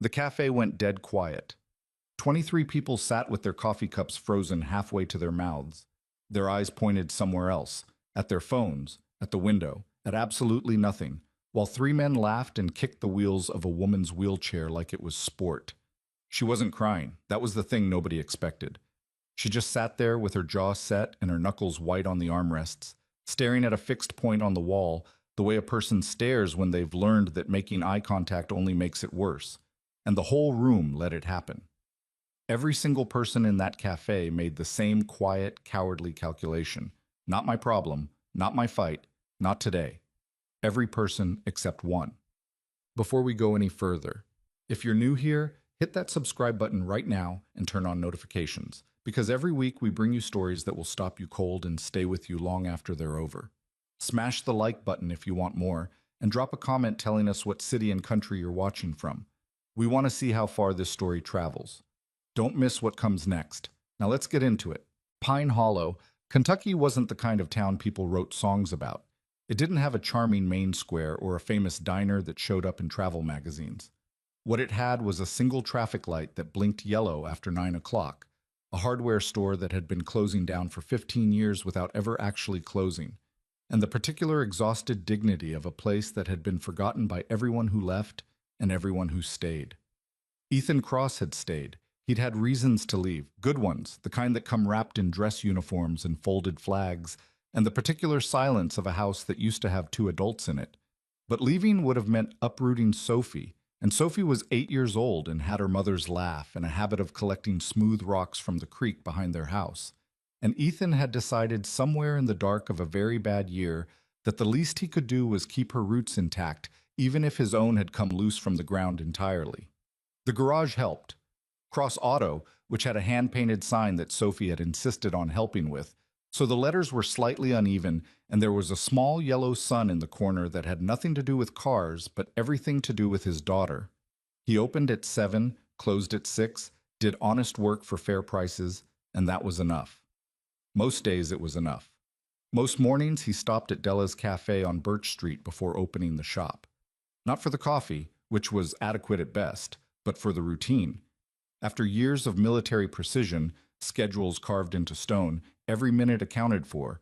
The cafe went dead quiet. 23 people sat with their coffee cups frozen halfway to their mouths. Their eyes pointed somewhere else, at their phones, at the window, at absolutely nothing, while three men laughed and kicked the wheels of a woman's wheelchair like it was sport. She wasn't crying. That was the thing nobody expected. She just sat there with her jaw set and her knuckles white on the armrests, staring at a fixed point on the wall, the way a person stares when they've learned that making eye contact only makes it worse. And the whole room let it happen. Every single person in that cafe made the same quiet, cowardly calculation. Not my problem, not my fight, not today. Every person except one. Before we go any further, if you're new here, hit that subscribe button right now and turn on notifications, because every week we bring you stories that will stop you cold and stay with you long after they're over. Smash the like button if you want more, and drop a comment telling us what city and country you're watching from. We want to see how far this story travels. Don't miss what comes next. Now let's get into it. Pine Hollow, Kentucky wasn't the kind of town people wrote songs about. It didn't have a charming main square or a famous diner that showed up in travel magazines. What it had was a single traffic light that blinked yellow after 9 o'clock, a hardware store that had been closing down for 15 years without ever actually closing, and the particular exhausted dignity of a place that had been forgotten by everyone who left and everyone who stayed. Ethan Cross had stayed. He'd had reasons to leave, good ones, the kind that come wrapped in dress uniforms and folded flags, and the particular silence of a house that used to have 2 adults in it. But leaving would have meant uprooting Sophie, and Sophie was 8 years old and had her mother's laugh and a habit of collecting smooth rocks from the creek behind their house. And Ethan had decided somewhere in the dark of a very bad year that the least he could do was keep her roots intact, even if his own had come loose from the ground entirely. The garage helped. Cross Auto, which had a hand-painted sign that Sophie had insisted on helping with, so the letters were slightly uneven, and there was a small yellow sun in the corner that had nothing to do with cars, but everything to do with his daughter. He opened at 7, closed at 6, did honest work for fair prices, and that was enough. Most days it was enough. Most mornings he stopped at Della's Cafe on Birch Street before opening the shop. Not for the coffee, which was adequate at best, but for the routine. After years of military precision, schedules carved into stone, every minute accounted for,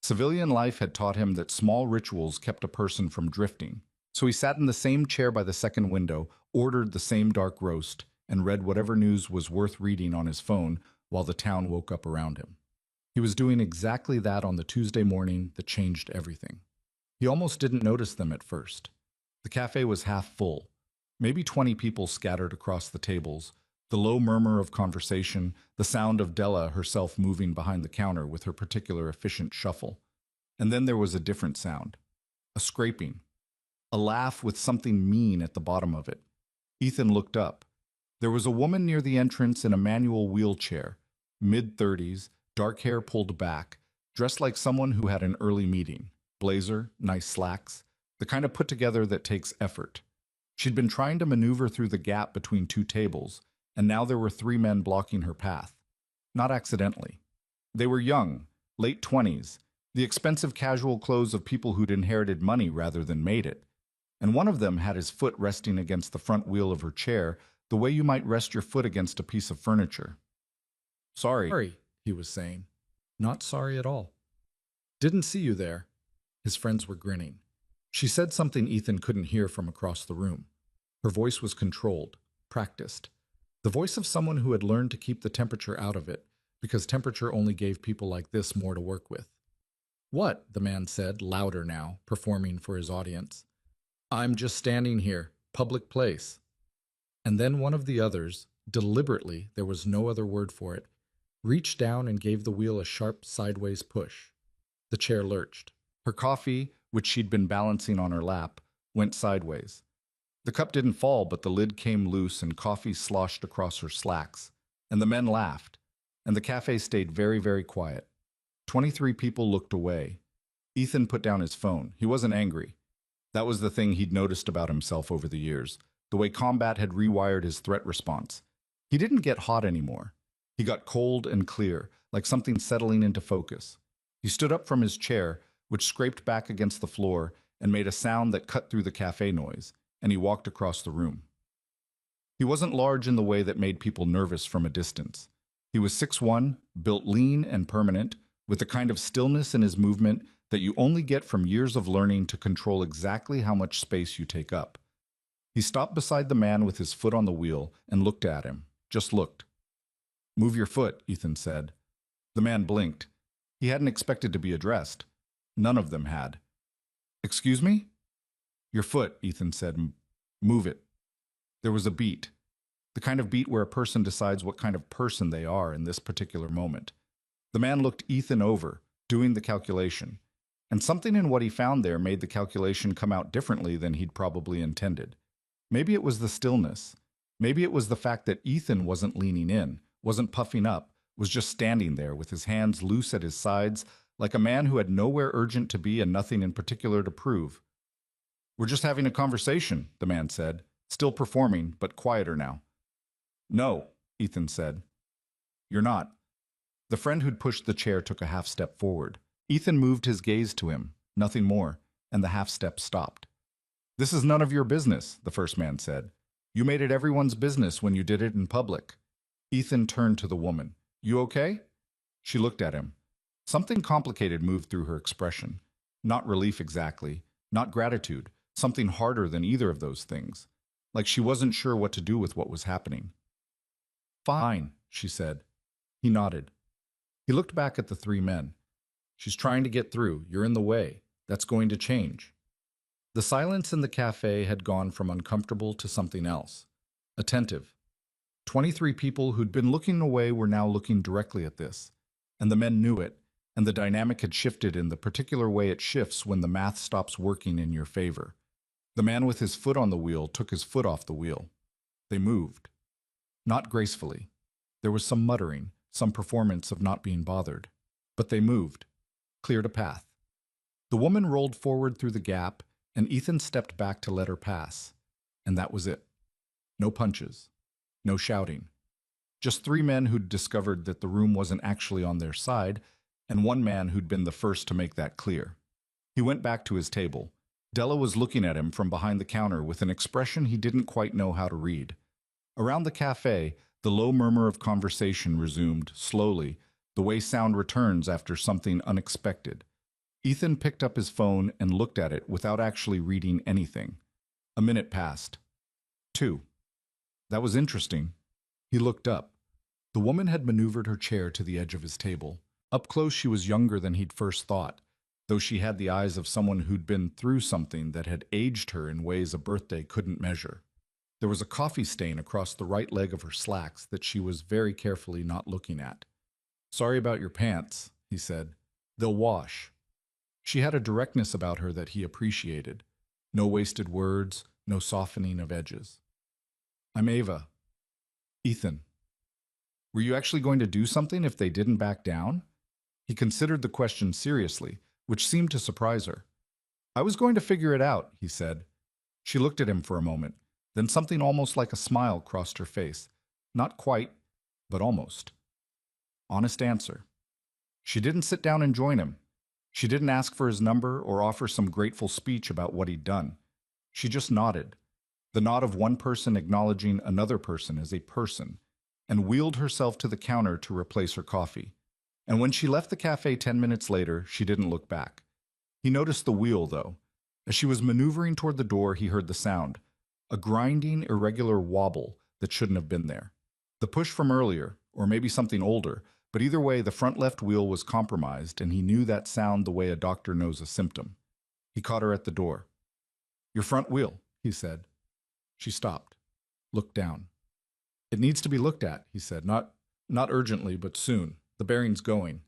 civilian life had taught him that small rituals kept a person from drifting. So he sat in the same chair by the second window, ordered the same dark roast, and read whatever news was worth reading on his phone while the town woke up around him. He was doing exactly that on the Tuesday morning that changed everything. He almost didn't notice them at first. The cafe was half full, maybe 20 people scattered across the tables, the low murmur of conversation, the sound of Della herself moving behind the counter with her particular efficient shuffle. And then there was a different sound. A scraping. A laugh with something mean at the bottom of it. Ethan looked up. There was a woman near the entrance in a manual wheelchair, mid-30s, dark hair pulled back, dressed like someone who had an early meeting. Blazer, nice slacks, the kind of put together that takes effort. She'd been trying to maneuver through the gap between 2 tables, and now there were 3 men blocking her path. Not accidentally. They were young, late 20s, the expensive casual clothes of people who'd inherited money rather than made it. And one of them had his foot resting against the front wheel of her chair, the way you might rest your foot against a piece of furniture. Sorry, he was saying. Not sorry at all. Didn't see you there. His friends were grinning. She said something Ethan couldn't hear from across the room. Her voice was controlled, practiced. The voice of someone who had learned to keep the temperature out of it, because temperature only gave people like this more to work with. What? The man said, louder now, performing for his audience. I'm just standing here, public place. And then one of the others, deliberately, there was no other word for it, reached down and gave the wheel a sharp sideways push. The chair lurched. Her coffee, which she'd been balancing on her lap, went sideways. The cup didn't fall, but the lid came loose and coffee sloshed across her slacks. And the men laughed. And the cafe stayed very, very quiet. 23 people looked away. Ethan put down his phone. He wasn't angry. That was the thing he'd noticed about himself over the years, the way combat had rewired his threat response. He didn't get hot anymore. He got cold and clear, like something settling into focus. He stood up from his chair, which scraped back against the floor and made a sound that cut through the cafe noise, and he walked across the room. He wasn't large in the way that made people nervous from a distance. He was 6'1", built lean and permanent, with a kind of stillness in his movement that you only get from years of learning to control exactly how much space you take up. He stopped beside the man with his foot on the wheel and looked at him. Just looked. "Move your foot," Ethan said. The man blinked. He hadn't expected to be addressed. None of them had. "Excuse me?" "Your foot," Ethan said. "Move it." There was a beat. The kind of beat where a person decides what kind of person they are in this particular moment. The man looked Ethan over, doing the calculation, and something in what he found there made the calculation come out differently than he'd probably intended. Maybe it was the stillness. Maybe it was the fact that Ethan wasn't leaning in, wasn't puffing up, was just standing there with his hands loose at his sides, like a man who had nowhere urgent to be and nothing in particular to prove. "We're just having a conversation," the man said, still performing, but quieter now. "No," Ethan said. "You're not." The friend who'd pushed the chair took a half step forward. Ethan moved his gaze to him, nothing more, and the half step stopped. "This is none of your business," the first man said. "You made it everyone's business when you did it in public." Ethan turned to the woman. "You okay?" She looked at him. Something complicated moved through her expression. Not relief exactly, not gratitude, something harder than either of those things. Like she wasn't sure what to do with what was happening. "Fine," she said. He nodded. He looked back at the three men. "She's trying to get through. You're in the way. That's going to change." The silence in the cafe had gone from uncomfortable to something else. Attentive. 23 people who'd been looking away were now looking directly at this. And the men knew it, and the dynamic had shifted in the particular way it shifts when the math stops working in your favor. The man with his foot on the wheel took his foot off the wheel. They moved. Not gracefully. There was some muttering, some performance of not being bothered. But they moved. Cleared a path. The woman rolled forward through the gap, and Ethan stepped back to let her pass. And that was it. No punches. No shouting. Just three men who'd discovered that the room wasn't actually on their side, and one man who'd been the first to make that clear. He went back to his table. Della was looking at him from behind the counter with an expression he didn't quite know how to read. Around the cafe, the low murmur of conversation resumed, slowly, the way sound returns after something unexpected. Ethan picked up his phone and looked at it without actually reading anything. A minute passed. 2. That was interesting. He looked up. The woman had maneuvered her chair to the edge of his table. Up close she was younger than he'd first thought, though she had the eyes of someone who'd been through something that had aged her in ways a birthday couldn't measure. There was a coffee stain across the right leg of her slacks that she was very carefully not looking at. "Sorry about your pants," he said. "They'll wash." She had a directness about her that he appreciated. No wasted words, no softening of edges. "I'm Ava." "Ethan." "Were you actually going to do something if they didn't back down?" He considered the question seriously, which seemed to surprise her. "I was going to figure it out," he said. She looked at him for a moment. Then something almost like a smile crossed her face. Not quite, but almost. Honest answer. She didn't sit down and join him. She didn't ask for his number or offer some grateful speech about what he'd done. She just nodded. The nod of one person acknowledging another person as a person, and wheeled herself to the counter to replace her coffee. And when she left the cafe 10 minutes later, she didn't look back. He noticed the wheel, though. As she was maneuvering toward the door, he heard the sound. A grinding, irregular wobble that shouldn't have been there. The push from earlier, or maybe something older, but either way, the front left wheel was compromised, and he knew that sound the way a doctor knows a symptom. He caught her at the door. "Your front wheel," he said. She stopped, looked down. "It needs to be looked at," he said. Not urgently, but soon. The bearing's going."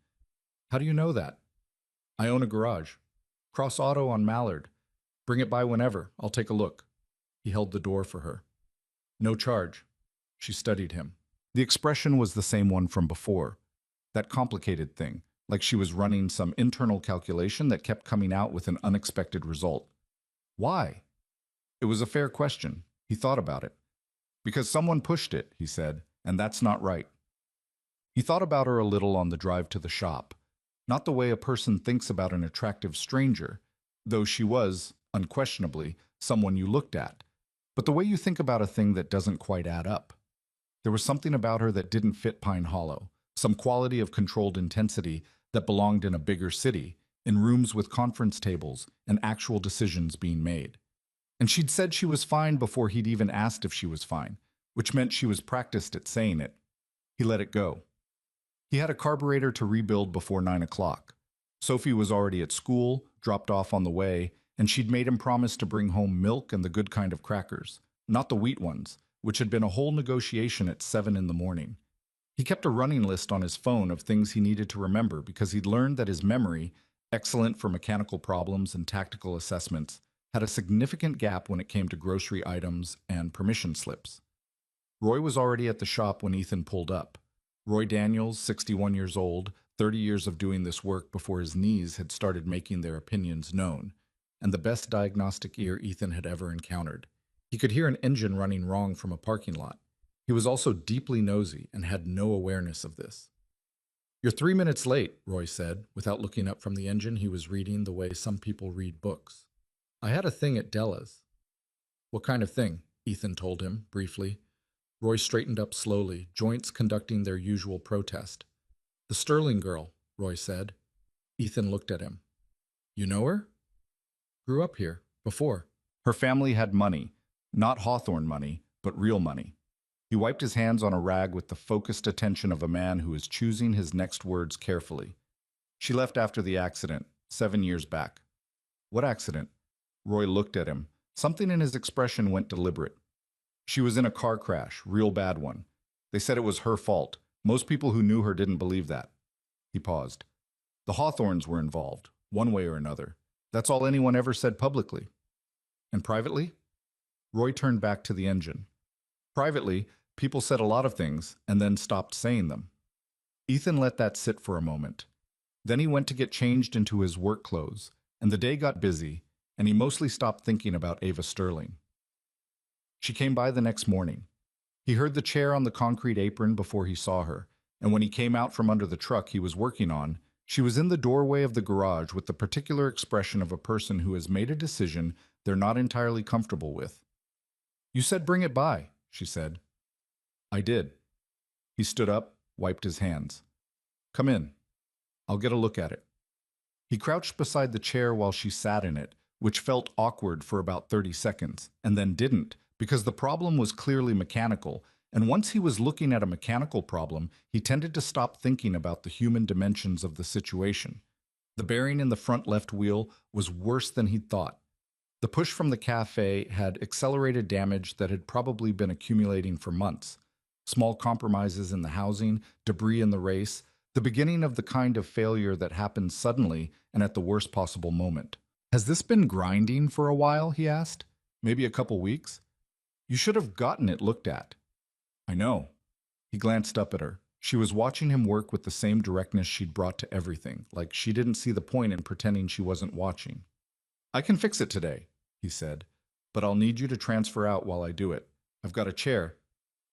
"How do you know that?" "I own a garage. Cross Auto on Mallard. Bring it by whenever. I'll take a look." He held the door for her. "No charge." She studied him. The expression was the same one from before. That complicated thing, like she was running some internal calculation that kept coming out with an unexpected result. Why? It was a fair question. He thought about it. "Because someone pushed it," he said, "and that's not right." He thought about her a little on the drive to the shop. Not the way a person thinks about an attractive stranger, though she was, unquestionably, someone you looked at. But the way you think about a thing that doesn't quite add up. There was something about her that didn't fit Pine Hollow, some quality of controlled intensity that belonged in a bigger city, in rooms with conference tables and actual decisions being made. And she'd said she was fine before he'd even asked if she was fine, which meant she was practiced at saying it. He let it go. He had a carburetor to rebuild before 9 o'clock. Sophie was already at school, dropped off on the way, and she'd made him promise to bring home milk and the good kind of crackers, not the wheat ones, which had been a whole negotiation at 7 in the morning. He kept a running list on his phone of things he needed to remember because he'd learned that his memory, excellent for mechanical problems and tactical assessments, had a significant gap when it came to grocery items and permission slips. Roy was already at the shop when Ethan pulled up. Roy Daniels, 61 years old, 30 years of doing this work before his knees had started making their opinions known, and the best diagnostic ear Ethan had ever encountered. He could hear an engine running wrong from a parking lot. He was also deeply nosy and had no awareness of this. "You're 3 minutes late," Roy said, without looking up from the engine he was reading the way some people read books. "I had a thing at Della's." "What kind of thing?" Ethan told him, briefly. Roy straightened up slowly, joints conducting their usual protest. "The Sterling girl," Roy said. Ethan looked at him. "You know her?" "Grew up here, before." Her family had money, not Hawthorne money, but real money. He wiped his hands on a rag with the focused attention of a man who is choosing his next words carefully. "She left after the accident, 7 years back." "What accident?" Roy looked at him. Something in his expression went deliberate. "She was in a car crash, real bad one. They said it was her fault. Most people who knew her didn't believe that." He paused. "The Hawthorns were involved, one way or another. That's all anyone ever said publicly." "And privately?" Roy turned back to the engine. "Privately, people said a lot of things and then stopped saying them." Ethan let that sit for a moment. Then he went to get changed into his work clothes, and the day got busy, and he mostly stopped thinking about Ava Sterling. She came by the next morning. He heard the chair on the concrete apron before he saw her, and when he came out from under the truck he was working on, she was in the doorway of the garage with the particular expression of a person who has made a decision they're not entirely comfortable with. "You said bring it by," she said. "I did." He stood up, wiped his hands. "Come in. I'll get a look at it." He crouched beside the chair while she sat in it, which felt awkward for about 30 seconds, and then didn't, because the problem was clearly mechanical, and once he was looking at a mechanical problem, he tended to stop thinking about the human dimensions of the situation. The bearing in the front left wheel was worse than he'd thought. The push from the cafe had accelerated damage that had probably been accumulating for months. Small compromises in the housing, debris in the race, the beginning of the kind of failure that happens suddenly and at the worst possible moment. "Has this been grinding for a while?" he asked. "Maybe a couple weeks?" "You should have gotten it looked at." "I know." He glanced up at her. She was watching him work with the same directness she'd brought to everything, like she didn't see the point in pretending she wasn't watching. "I can fix it today," he said, "but I'll need you to transfer out while I do it. I've got a chair."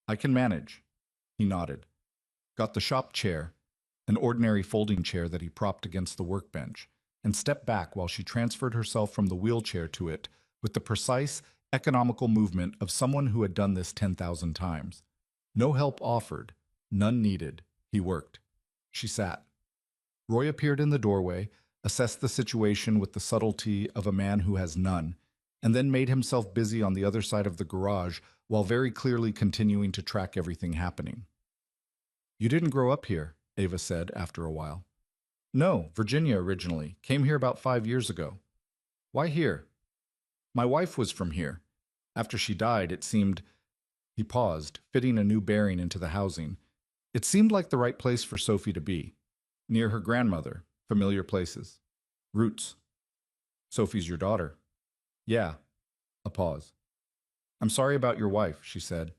"I can manage." He nodded. Got the shop chair, an ordinary folding chair that he propped against the workbench, and stepped back while she transferred herself from the wheelchair to it with the precise, economical movement of someone who had done this 10,000 times. No help offered, none needed. He worked. She sat. Roy appeared in the doorway, assessed the situation with the subtlety of a man who has none, and then made himself busy on the other side of the garage while very clearly continuing to track everything happening. "You didn't grow up here," Ava said after a while. "No, Virginia originally. Came here about 5 years ago." "Why here?" "My wife was from here. After she died, it seemed—" He paused, fitting a new bearing into the housing. "It seemed like the right place for Sophie to be. Near her grandmother, familiar places. Roots." "Sophie's your daughter." "Yeah." A pause. "I'm sorry about your wife," she said.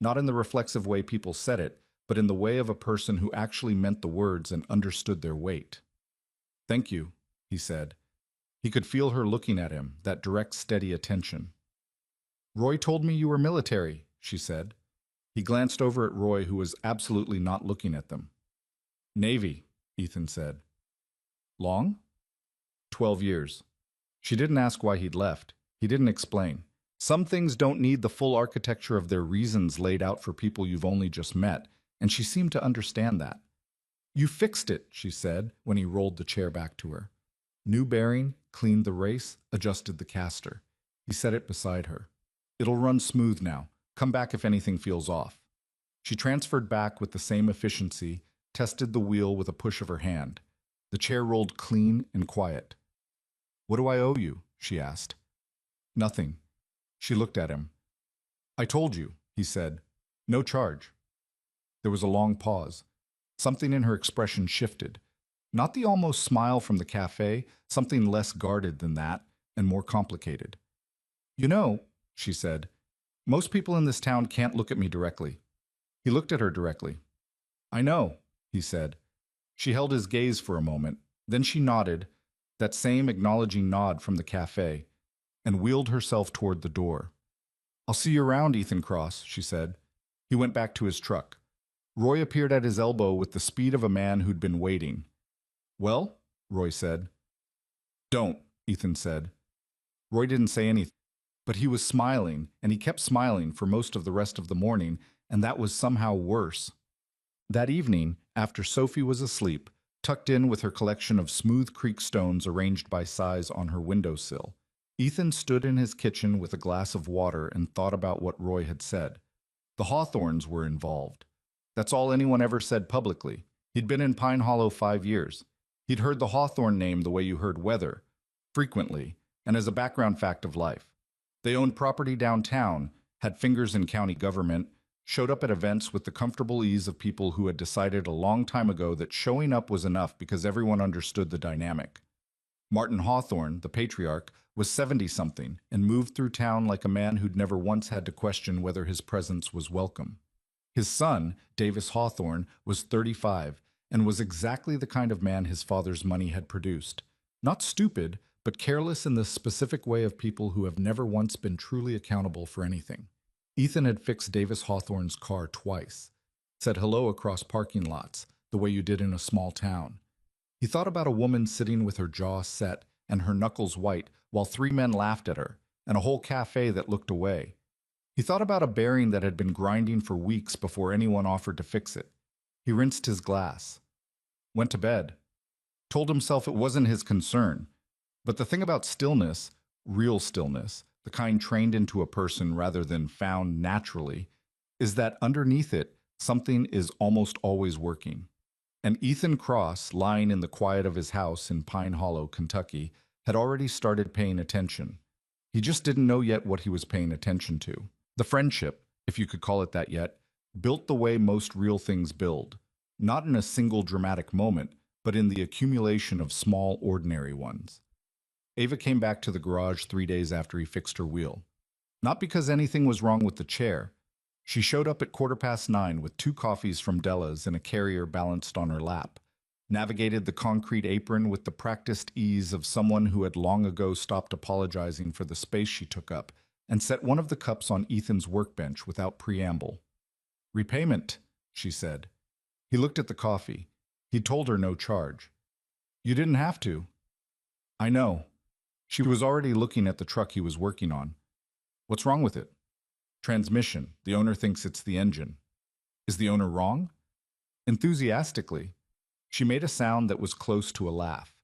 Not in the reflexive way people said it, but in the way of a person who actually meant the words and understood their weight. "Thank you," he said. He could feel her looking at him, that direct, steady attention. "Roy told me you were military," she said. He glanced over at Roy, who was absolutely not looking at them. "Navy," Ethan said. "Long?" 12 years. She didn't ask why he'd left. He didn't explain. Some things don't need the full architecture of their reasons laid out for people you've only just met, and she seemed to understand that. You fixed it, she said, when he rolled the chair back to her. New bearing, cleaned the race, adjusted the caster. He set it beside her. It'll run smooth now. Come back if anything feels off. She transferred back with the same efficiency, tested the wheel with a push of her hand. The chair rolled clean and quiet. What do I owe you? She asked. Nothing. She looked at him. I told you, he said. No charge. There was a long pause. Something in her expression shifted. Not the almost smile from the cafe, something less guarded than that, and more complicated. You know, she said, most people in this town can't look at me directly. He looked at her directly. I know, he said. She held his gaze for a moment. Then she nodded, that same acknowledging nod from the cafe, and wheeled herself toward the door. I'll see you around, Ethan Cross, she said. He went back to his truck. Roy appeared at his elbow with the speed of a man who'd been waiting. Well, Roy said. Don't, Ethan said. Roy didn't say anything, but he was smiling, and he kept smiling for most of the rest of the morning, and that was somehow worse. That evening, after Sophie was asleep, tucked in with her collection of smooth creek stones arranged by size on her windowsill, Ethan stood in his kitchen with a glass of water and thought about what Roy had said. The Hawthorns were involved. That's all anyone ever said publicly. He'd been in Pine Hollow 5 years. He'd heard the Hawthorne name the way you heard weather, frequently, and as a background fact of life. They owned property downtown, had fingers in county government, showed up at events with the comfortable ease of people who had decided a long time ago that showing up was enough because everyone understood the dynamic. Martin Hawthorne, the patriarch, was 70-something and moved through town like a man who'd never once had to question whether his presence was welcome. His son, Davis Hawthorne, was 35 and was exactly the kind of man his father's money had produced. Not stupid, but careless in the specific way of people who have never once been truly accountable for anything. Ethan had fixed Davis Hawthorne's car twice, said hello across parking lots, the way you did in a small town. He thought about a woman sitting with her jaw set and her knuckles white while 3 men laughed at her, and a whole cafe that looked away. He thought about a bearing that had been grinding for weeks before anyone offered to fix it. He rinsed his glass. Went to bed. Told himself it wasn't his concern. But the thing about stillness, real stillness, the kind trained into a person rather than found naturally, is that underneath it, something is almost always working. And Ethan Cross, lying in the quiet of his house in Pine Hollow, Kentucky, had already started paying attention. He just didn't know yet what he was paying attention to. The friendship, if you could call it that yet, built the way most real things build, not in a single dramatic moment, but in the accumulation of small, ordinary ones. Ava came back to the garage 3 days after he fixed her wheel. Not because anything was wrong with the chair. She showed up at 9:15 with 2 coffees from Della's and a carrier balanced on her lap, navigated the concrete apron with the practiced ease of someone who had long ago stopped apologizing for the space she took up, and set one of the cups on Ethan's workbench without preamble. Repayment, she said. He looked at the coffee. He'd told her no charge. You didn't have to. I know. She was already looking at the truck he was working on. What's wrong with it? Transmission. The owner thinks it's the engine. Is the owner wrong? Enthusiastically. She made a sound that was close to a laugh.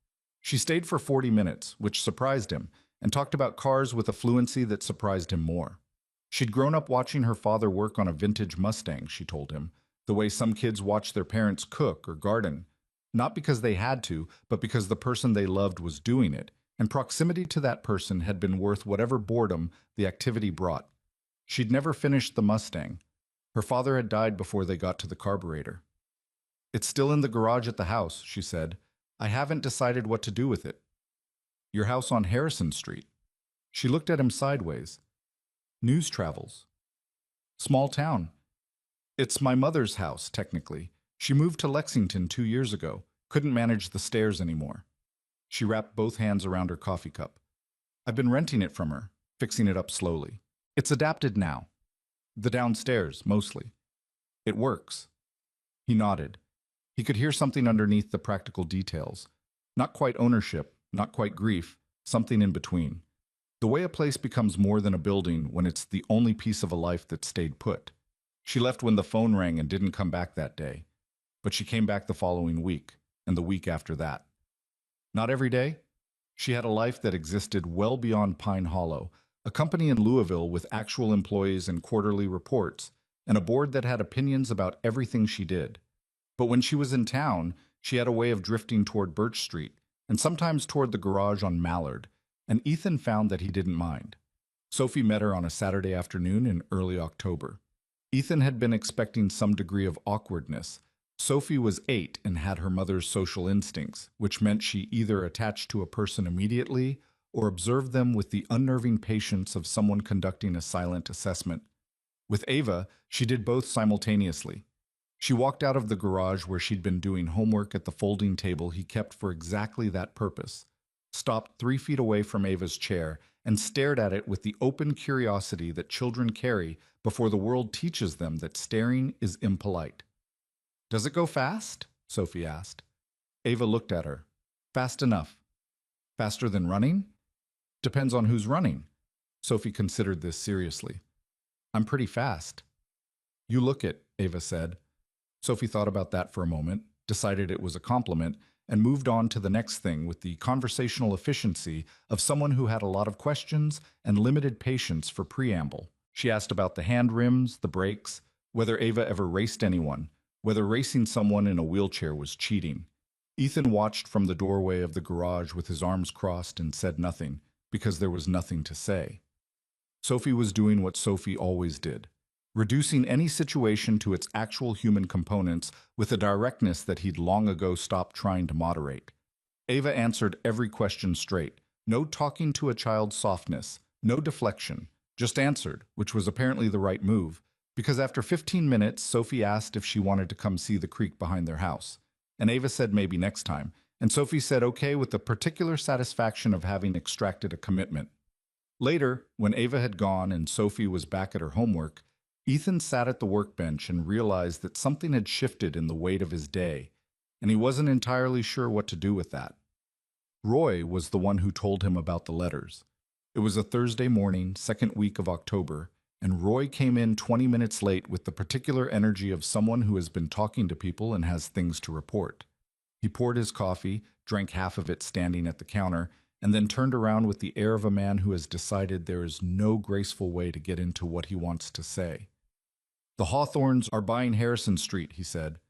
She stayed for 40 minutes, which surprised him, and talked about cars with a fluency that surprised him more. She'd grown up watching her father work on a vintage Mustang, she told him, the way some kids watch their parents cook or garden, not because they had to, but because the person they loved was doing it, and proximity to that person had been worth whatever boredom the activity brought. She'd never finished the Mustang. Her father had died before they got to the carburetor. It's still in the garage at the house, she said. I haven't decided what to do with it. Your house on Harrison Street. She looked at him sideways. News travels. Small town. It's my mother's house, technically. She moved to Lexington 2 years ago. Couldn't manage the stairs anymore. She wrapped both hands around her coffee cup. I've been renting it from her, fixing it up slowly. It's adapted now. The downstairs, mostly. It works. He nodded. He could hear something underneath the practical details. Not quite ownership, not quite grief, something in between. The way a place becomes more than a building when it's the only piece of a life that stayed put. She left when the phone rang and didn't come back that day. But she came back the following week, and the week after that. Not every day. She had a life that existed well beyond Pine Hollow, a company in Louisville with actual employees and quarterly reports, and a board that had opinions about everything she did. But when she was in town, she had a way of drifting toward Birch Street, and sometimes toward the garage on Mallard, and Ethan found that he didn't mind. Sophie met her on a Saturday afternoon in early October. Ethan had been expecting some degree of awkwardness. Sophie was 8 and had her mother's social instincts, which meant she either attached to a person immediately or observed them with the unnerving patience of someone conducting a silent assessment. With Ava, she did both simultaneously. She walked out of the garage where she'd been doing homework at the folding table he kept for exactly that purpose, stopped 3 feet away from Ava's chair, and stared at it with the open curiosity that children carry before the world teaches them that staring is impolite. "Does it go fast?" Sophie asked. Ava looked at her. "Fast enough." "Faster than running?" "Depends on who's running." Sophie considered this seriously. "I'm pretty fast." "You look it," Ava said. Sophie thought about that for a moment, decided it was a compliment, and moved on to the next thing with the conversational efficiency of someone who had a lot of questions and limited patience for preamble. She asked about the hand rims, the brakes, whether Ava ever raced anyone, whether racing someone in a wheelchair was cheating. Ethan watched from the doorway of the garage with his arms crossed and said nothing, because there was nothing to say. Sophie was doing what Sophie always did, reducing any situation to its actual human components with a directness that he'd long ago stopped trying to moderate. Ava answered every question straight, no talking to a child's softness, no deflection, just answered, which was apparently the right move, because after 15 minutes, Sophie asked if she wanted to come see the creek behind their house. And Ava said maybe next time, and Sophie said okay with the particular satisfaction of having extracted a commitment. Later, when Ava had gone and Sophie was back at her homework, Ethan sat at the workbench and realized that something had shifted in the weight of his day, and he wasn't entirely sure what to do with that. Roy was the one who told him about the letters. It was a Thursday morning, second week of October, and Roy came in 20 minutes late with the particular energy of someone who has been talking to people and has things to report. He poured his coffee, drank half of it standing at the counter, and then turned around with the air of a man who has decided there is no graceful way to get into what he wants to say. "The Hawthorns are buying Harrison Street," he said.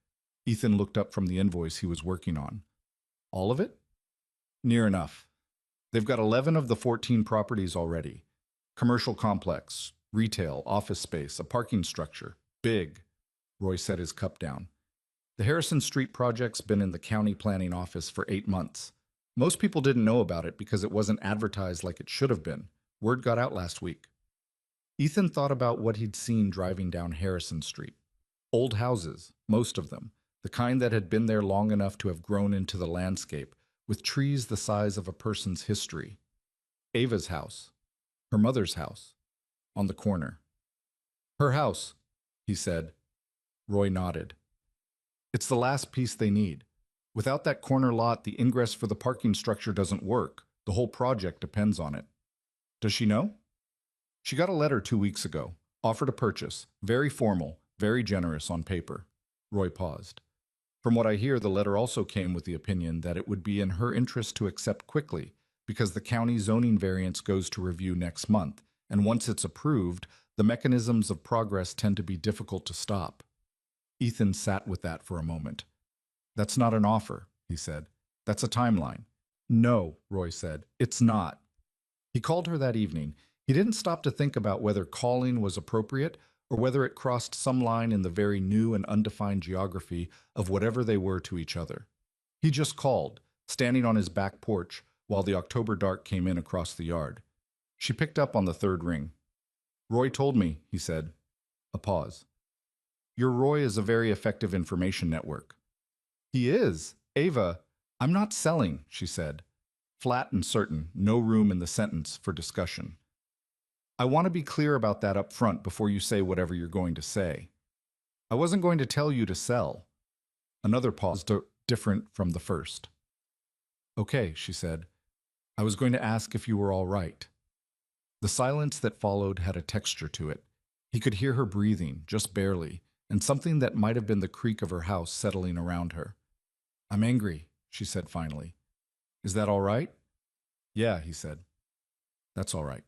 Ethan looked up from the invoice he was working on. "All of it?" "Near enough. They've got 11 of the 14 properties already. Commercial complex, retail, office space, a parking structure. Big." Roy set his cup down. "The Harrison Street project's been in the county planning office for 8 months. Most people didn't know about it because it wasn't advertised like it should have been. Word got out last week." Ethan thought about what he'd seen driving down Harrison Street. Old houses, most of them, the kind that had been there long enough to have grown into the landscape, with trees the size of a person's history. Ava's house, her mother's house, on the corner. "Her house," he said. Roy nodded. "It's the last piece they need. Without that corner lot, the ingress for the parking structure doesn't work. The whole project depends on it." "Does she know?" "She got a letter 2 weeks ago. Offer to purchase. Very formal, very generous on paper." Roy paused. "From what I hear, the letter also came with the opinion that it would be in her interest to accept quickly, because the county zoning variance goes to review next month, and once it's approved, the mechanisms of progress tend to be difficult to stop." Ethan sat with that for a moment. "That's not an offer," he said. "That's a timeline." "No," Roy said, "it's not." He called her that evening. He didn't stop to think about whether calling was appropriate or whether it crossed some line in the very new and undefined geography of whatever they were to each other. He just called, standing on his back porch while the October dark came in across the yard. She picked up on the third ring. "Roy told me," he said. A pause. "Your Roy is a very effective information network." "He is. Ava, I'm not selling," she said. Flat and certain, no room in the sentence for discussion. "I want to be clear about that up front before you say whatever you're going to say. I wasn't going to tell you to sell." Another pause, different from the first. "Okay," she said. "I was going to ask if you were all right." The silence that followed had a texture to it. He could hear her breathing, just barely, and something that might have been the creak of her house settling around her. "I'm angry," she said finally. "Is that all right?" "Yeah," he said. "That's all right."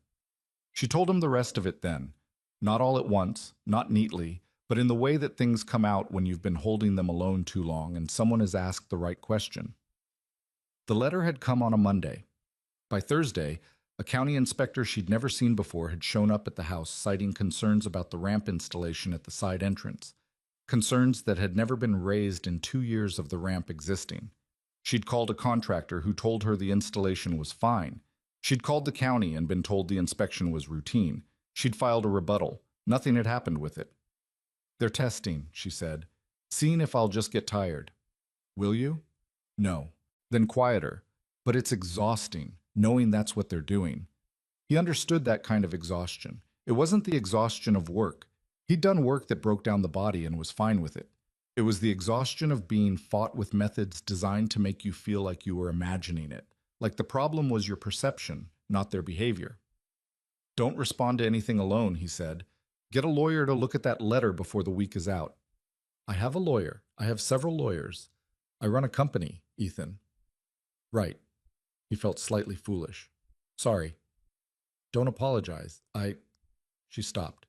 She told him the rest of it then. Not all at once, not neatly, but in the way that things come out when you've been holding them alone too long and someone has asked the right question. The letter had come on a Monday. By Thursday, a county inspector she'd never seen before had shown up at the house citing concerns about the ramp installation at the side entrance, concerns that had never been raised in 2 years of the ramp existing. She'd called a contractor who told her the installation was fine. She'd called the county and been told the inspection was routine. She'd filed a rebuttal. Nothing had happened with it. "They're testing," she said, "seeing if I'll just get tired." "Will you?" "No." "Then quieter." But it's exhausting, knowing that's what they're doing. He understood that kind of exhaustion. It wasn't the exhaustion of work. He'd done work that broke down the body and was fine with it. It was the exhaustion of being fought with methods designed to make you feel like you were imagining it, like the problem was your perception, not their behavior. "Don't respond to anything alone," he said. "Get a lawyer to look at that letter before the week is out." "I have a lawyer. I have several lawyers. I run a company, Ethan." "Right." He felt slightly foolish. "Sorry." "Don't apologize. She stopped.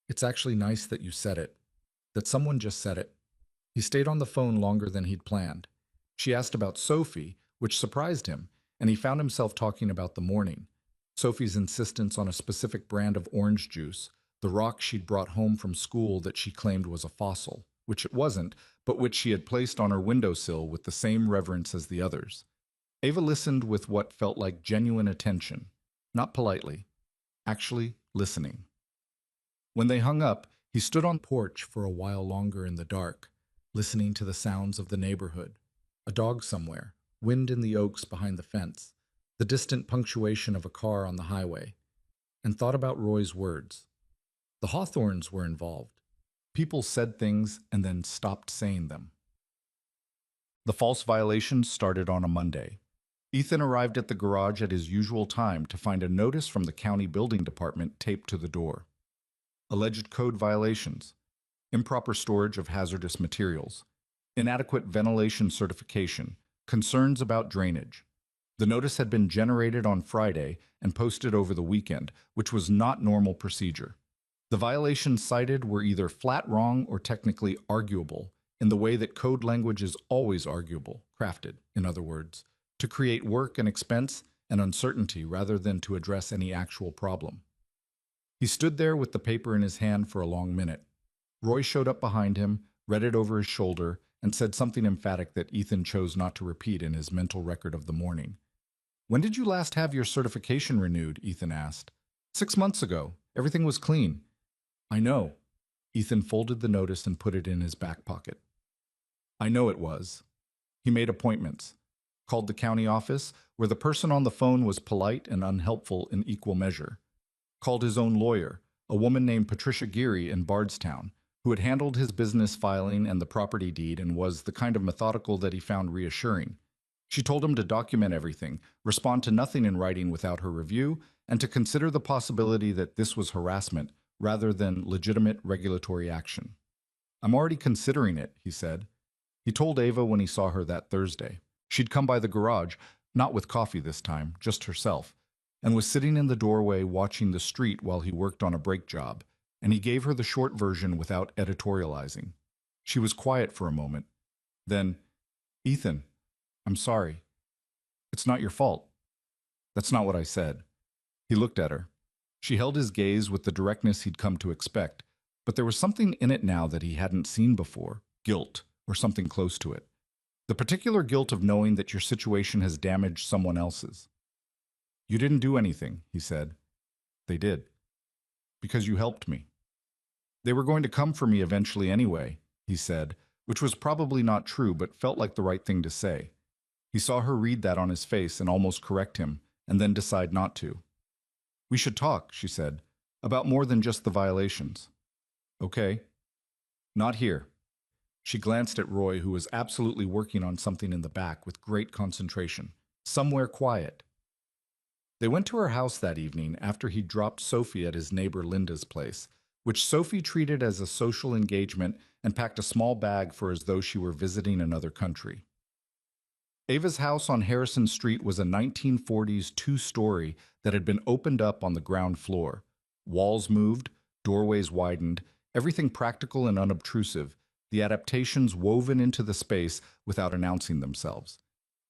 "It's actually nice that you said it. That someone just said it." He stayed on the phone longer than he'd planned. She asked about Sophie, which surprised him, and he found himself talking about the morning. Sophie's insistence on a specific brand of orange juice, the rock she'd brought home from school that she claimed was a fossil, which it wasn't, but which she had placed on her windowsill with the same reverence as the others. Ava listened with what felt like genuine attention, not politely, actually listening. When they hung up, he stood on the porch for a while longer in the dark, listening to the sounds of the neighborhood. A dog somewhere, wind in the oaks behind the fence, the distant punctuation of a car on the highway, and thought about Roy's words. The Hawthorns were involved. People said things and then stopped saying them. The false violations started on a Monday. Ethan arrived at the garage at his usual time to find a notice from the county building department taped to the door. Alleged code violations, improper storage of hazardous materials, inadequate ventilation certification, concerns about drainage. The notice had been generated on Friday and posted over the weekend, which was not normal procedure. The violations cited were either flat wrong or technically arguable, in the way that code language is always arguable, crafted, in other words, to create work and expense and uncertainty rather than to address any actual problem. He stood there with the paper in his hand for a long minute. Roy showed up behind him, read it over his shoulder, and said something emphatic that Ethan chose not to repeat in his mental record of the morning. "When did you last have your certification renewed?" Ethan asked. 6 months ago. Everything was clean." "I know." Ethan folded the notice and put it in his back pocket. "I know it was." He made appointments, called the county office, where the person on the phone was polite and unhelpful in equal measure. Called his own lawyer, a woman named Patricia Geary in Bardstown, who had handled his business filing and the property deed and was the kind of methodical that he found reassuring. She told him to document everything, respond to nothing in writing without her review, and to consider the possibility that this was harassment rather than legitimate regulatory action. "I'm already considering it," he said. He told Ava when he saw her that Thursday. She'd come by the garage, not with coffee this time, just herself, and was sitting in the doorway watching the street while he worked on a brake job, and he gave her the short version without editorializing. She was quiet for a moment. Then, "Ethan, I'm sorry. It's not your fault." "That's not what I said." He looked at her. She held his gaze with the directness he'd come to expect, but there was something in it now that he hadn't seen before, guilt, or something close to it. The particular guilt of knowing that your situation has damaged someone else's. "You didn't do anything," he said. "They did. Because you helped me." "They were going to come for me eventually anyway," he said, which was probably not true but felt like the right thing to say. He saw her read that on his face and almost correct him, and then decide not to. "We should talk," she said, "about more than just the violations." "Okay." "Not here." She glanced at Roy, who was absolutely working on something in the back with great concentration. "Somewhere quiet." They went to her house that evening after he dropped Sophie at his neighbor Linda's place, which Sophie treated as a social engagement and packed a small bag for as though she were visiting another country. Ava's house on Harrison Street was a 1940s two-story that had been opened up on the ground floor. Walls moved, doorways widened, everything practical and unobtrusive, the adaptations woven into the space without announcing themselves.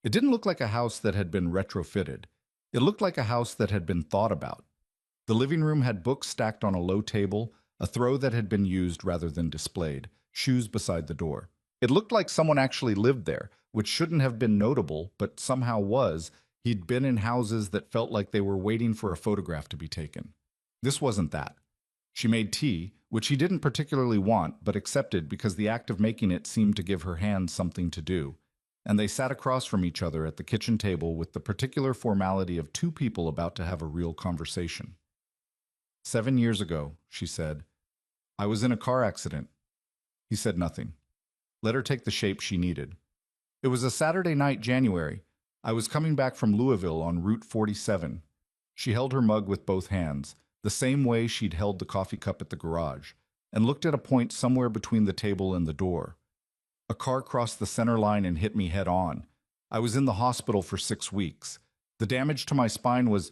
It didn't look like a house that had been retrofitted. It looked like a house that had been thought about. The living room had books stacked on a low table, a throw that had been used rather than displayed, shoes beside the door. It looked like someone actually lived there, which shouldn't have been notable, but somehow was. He'd been in houses that felt like they were waiting for a photograph to be taken. This wasn't that. She made tea, which he didn't particularly want, but accepted because the act of making it seemed to give her hands something to do. And they sat across from each other at the kitchen table with the particular formality of two people about to have a real conversation. 7 years ago, she said, I was in a car accident. He said nothing. Let her take the shape she needed. It was a Saturday night, January. I was coming back from Louisville on Route 47. She held her mug with both hands, the same way she'd held the coffee cup at the garage, and looked at a point somewhere between the table and the door. A car crossed the center line and hit me head on. I was in the hospital for 6 weeks. The damage to my spine was...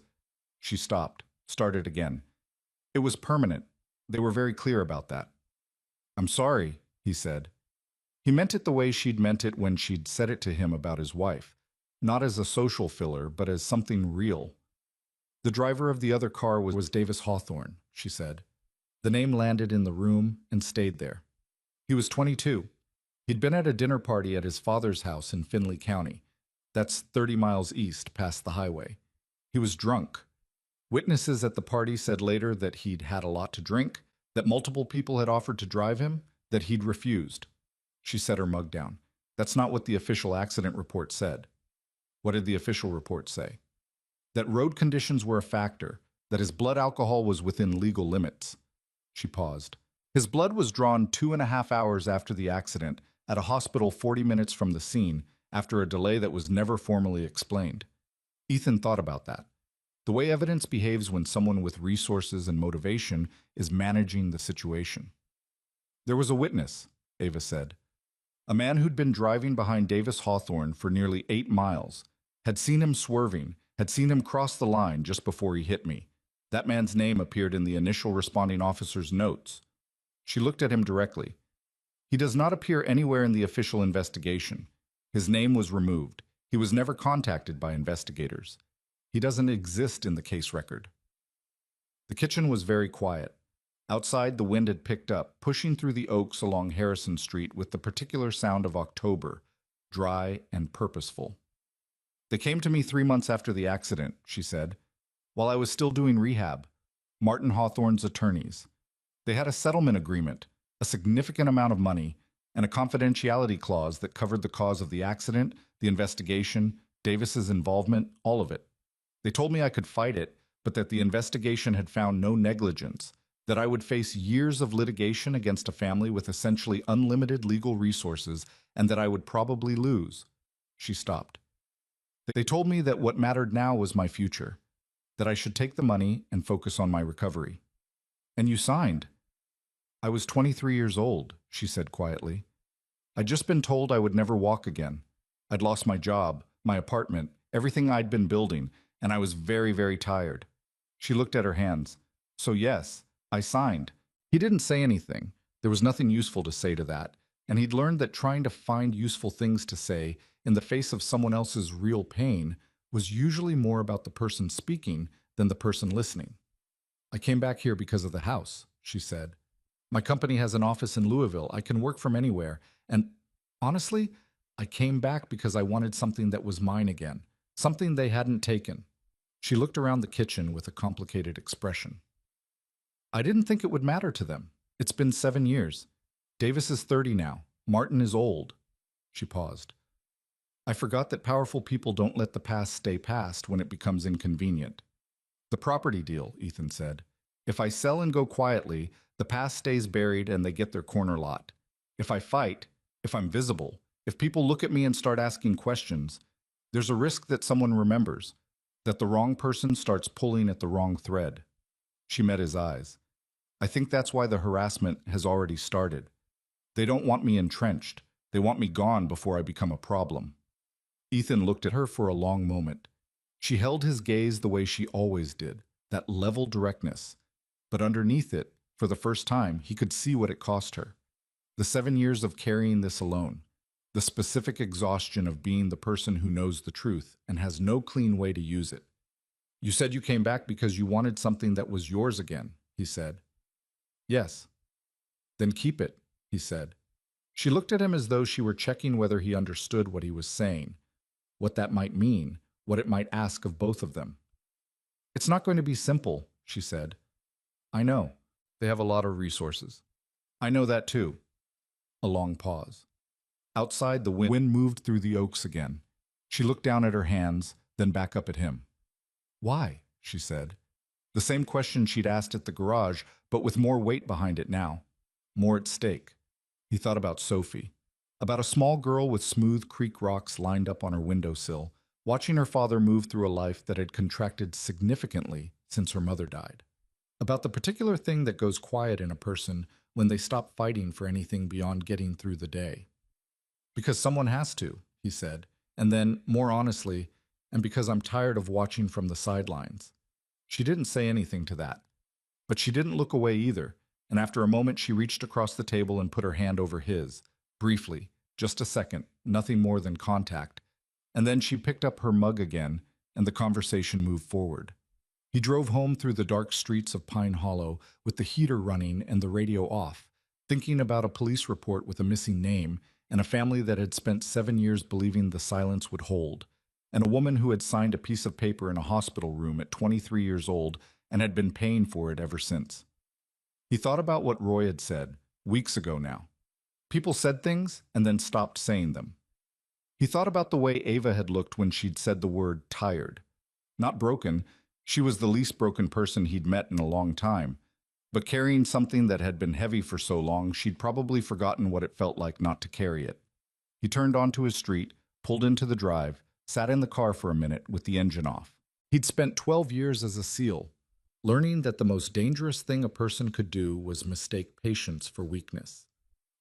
She stopped, started again. It was permanent. They were very clear about that. I'm sorry, he said. He meant it the way she'd meant it when she'd said it to him about his wife, not as a social filler, but as something real. The driver of the other car was Davis Hawthorne, she said. The name landed in the room and stayed there. He was 22. He'd been at a dinner party at his father's house in Findlay County. That's 30 miles east past the highway. He was drunk. Witnesses at the party said later that he'd had a lot to drink, that multiple people had offered to drive him, that he'd refused. She set her mug down. That's not what the official accident report said. What did the official report say? That road conditions were a factor, that his blood alcohol was within legal limits. She paused. His blood was drawn 2.5 hours after the accident, at a hospital 40 minutes from the scene, after a delay that was never formally explained. Ethan thought about that. The way evidence behaves when someone with resources and motivation is managing the situation. There was a witness, Ava said. A man who'd been driving behind Davis Hawthorne for nearly 8 miles, had seen him swerving, had seen him cross the line just before he hit me. That man's name appeared in the initial responding officer's notes. She looked at him directly. He does not appear anywhere in the official investigation. His name was removed. He was never contacted by investigators. He doesn't exist in the case record. The kitchen was very quiet. Outside, the wind had picked up, pushing through the oaks along Harrison Street with the particular sound of October, dry and purposeful. They came to me 3 months after the accident, she said, while I was still doing rehab. Martin Hawthorne's attorneys. They had a settlement agreement, a significant amount of money, and a confidentiality clause that covered the cause of the accident, the investigation, Davis's involvement, all of it. They told me I could fight it, but that the investigation had found no negligence, that I would face years of litigation against a family with essentially unlimited legal resources, and that I would probably lose. She stopped. They told me that what mattered now was my future, that I should take the money and focus on my recovery. And you signed. I was 23 years old, she said quietly. I'd just been told I would never walk again. I'd lost my job, my apartment, everything I'd been building, and I was very, very tired. She looked at her hands. So yes, I signed. He didn't say anything. There was nothing useful to say to that, and he'd learned that trying to find useful things to say in the face of someone else's real pain was usually more about the person speaking than the person listening. I came back here because of the house, she said. My company has an office in Louisville. I can work from anywhere. And honestly, I came back because I wanted something that was mine again, something they hadn't taken. She looked around the kitchen with a complicated expression. I didn't think it would matter to them. It's been 7 years. Davis is 30 now. Martin is old. She paused. I forgot that powerful people don't let the past stay past when it becomes inconvenient. The property deal, Ethan said. If I sell and go quietly, the past stays buried and they get their corner lot. If I fight, if I'm visible, if people look at me and start asking questions, there's a risk that someone remembers. That the wrong person starts pulling at the wrong thread. She met his eyes. I think that's why the harassment has already started. They don't want me entrenched. They want me gone before I become a problem. Ethan looked at her for a long moment. She held his gaze the way she always did, that level directness. But underneath it, for the first time, he could see what it cost her. The 7 years of carrying this alone. The specific exhaustion of being the person who knows the truth and has no clean way to use it. You said you came back because you wanted something that was yours again, he said. Yes. Then keep it, he said. She looked at him as though she were checking whether he understood what he was saying, what that might mean, what it might ask of both of them. It's not going to be simple, she said. I know. They have a lot of resources. I know that too. A long pause. Outside, the wind moved through the oaks again. She looked down at her hands, then back up at him. Why? She said. The same question she'd asked at the garage, but with more weight behind it now. More at stake. He thought about Sophie. About a small girl with smooth creek rocks lined up on her windowsill, watching her father move through a life that had contracted significantly since her mother died. About the particular thing that goes quiet in a person when they stop fighting for anything beyond getting through the day. Because someone has to, he said, and then, more honestly, and because I'm tired of watching from the sidelines. She didn't say anything to that. But she didn't look away either, and after a moment she reached across the table and put her hand over his, briefly, just a second, nothing more than contact, and then she picked up her mug again, and the conversation moved forward. He drove home through the dark streets of Pine Hollow with the heater running and the radio off, thinking about a police report with a missing name and a family that had spent 7 years believing the silence would hold, and a woman who had signed a piece of paper in a hospital room at 23 years old and had been paying for it ever since. He thought about what Roy had said, weeks ago now. People said things and then stopped saying them. He thought about the way Ava had looked when she'd said the word tired. Not broken, she was the least broken person he'd met in a long time, but carrying something that had been heavy for so long she'd probably forgotten what it felt like not to carry it. He turned onto his street, pulled into the drive, sat in the car for a minute with the engine off. He'd spent 12 years as a SEAL, learning that the most dangerous thing a person could do was mistake patience for weakness.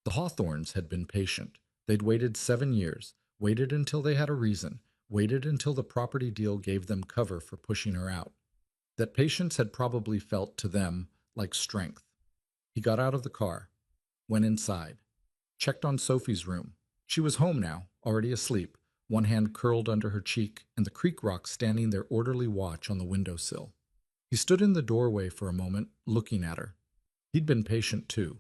The Hawthorns had been patient. They'd waited 7 years, waited until they had a reason, waited until the property deal gave them cover for pushing her out. That patience had probably felt to them like strength. He got out of the car, went inside, checked on Sophie's room. She was home now, already asleep, one hand curled under her cheek and the creek rocks standing their orderly watch on the windowsill. He stood in the doorway for a moment, looking at her. He'd been patient too.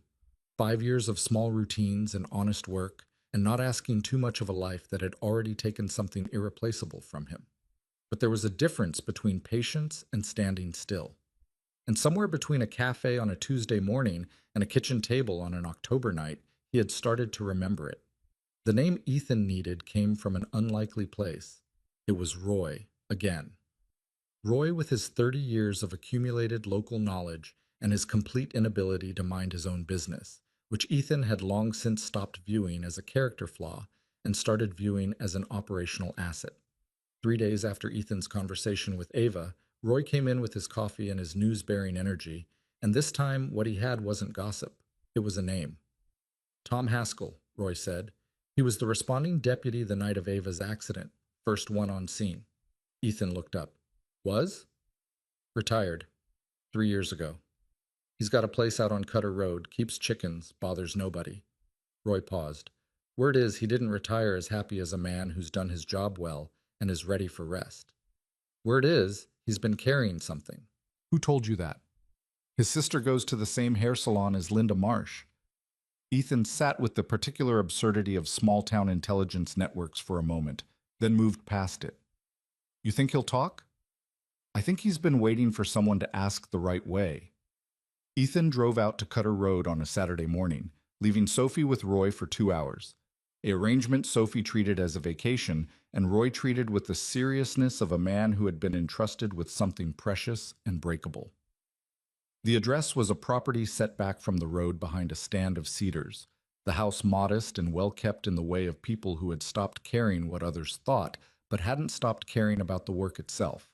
5 years of small routines and honest work, and not asking too much of a life that had already taken something irreplaceable from him. But there was a difference between patience and standing still. And somewhere between a cafe on a Tuesday morning and a kitchen table on an October night, he had started to remember it. The name Ethan needed came from an unlikely place. It was Roy, again. Roy, with his 30 years of accumulated local knowledge and his complete inability to mind his own business, which Ethan had long since stopped viewing as a character flaw and started viewing as an operational asset. 3 days after Ethan's conversation with Ava, Roy came in with his coffee and his news-bearing energy, and this time what he had wasn't gossip. It was a name. Tom Haskell, Roy said. He was the responding deputy the night of Ava's accident, first one on scene. Ethan looked up. Was? Retired. 3 years ago. He's got a place out on Cutter Road, keeps chickens, bothers nobody. Roy paused. Word is he didn't retire as happy as a man who's done his job well and is ready for rest. Word is he's been carrying something. Who told you that? His sister goes to the same hair salon as Linda Marsh. Ethan sat with the particular absurdity of small-town intelligence networks for a moment, then moved past it. You think he'll talk? I think he's been waiting for someone to ask the right way. Ethan drove out to Cutter Road on a Saturday morning, leaving Sophie with Roy for 2 hours. An arrangement Sophie treated as a vacation, and Roy treated with the seriousness of a man who had been entrusted with something precious and breakable. The address was a property set back from the road behind a stand of cedars, the house modest and well kept in the way of people who had stopped caring what others thought, but hadn't stopped caring about the work itself.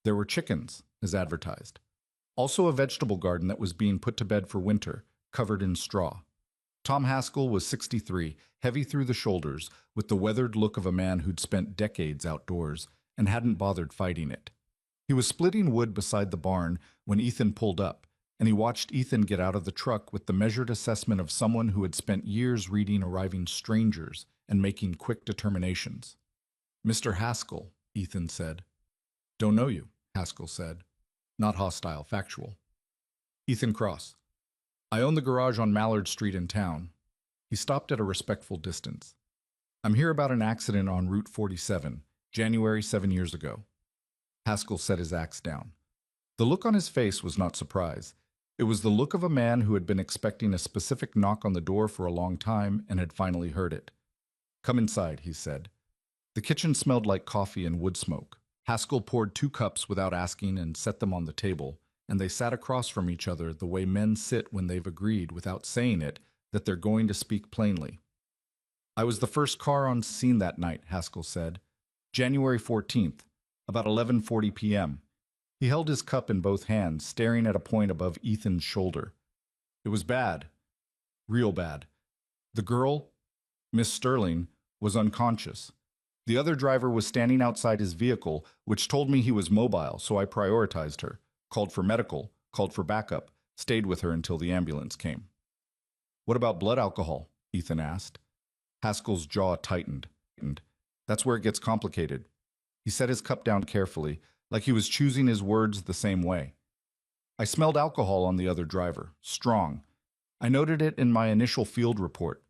There were chickens, as advertised. Also a vegetable garden that was being put to bed for winter, covered in straw. Tom Haskell was 63, heavy through the shoulders, with the weathered look of a man who'd spent decades outdoors and hadn't bothered fighting it. He was splitting wood beside the barn when Ethan pulled up, and he watched Ethan get out of the truck with the measured assessment of someone who had spent years reading arriving strangers and making quick determinations. "Mr. Haskell," Ethan said. "Don't know you," Haskell said. Not hostile, factual. "Ethan Cross. I own the garage on Mallard Street in town." He stopped at a respectful distance. "I'm here about an accident on Route 47, January 7 years ago." Haskell set his axe down. The look on his face was not surprise. It was the look of a man who had been expecting a specific knock on the door for a long time and had finally heard it. "Come inside," he said. The kitchen smelled like coffee and wood smoke. Haskell poured 2 cups without asking and set them on the table, and they sat across from each other the way men sit when they've agreed, without saying it, that they're going to speak plainly. "I was the first car on scene that night," Haskell said. "January 14th, about 11:40 p.m. He held his cup in both hands, staring at a point above Ethan's shoulder. "It was bad. Real bad. The girl, Miss Sterling, was unconscious. The other driver was standing outside his vehicle, which told me he was mobile, so I prioritized her, called for medical, called for backup, stayed with her until the ambulance came." "What about blood alcohol?" Ethan asked. Haskell's jaw tightened. "That's where it gets complicated." He set his cup down carefully, like he was choosing his words the same way. "I smelled alcohol on the other driver, strong. I noted it in my initial field report,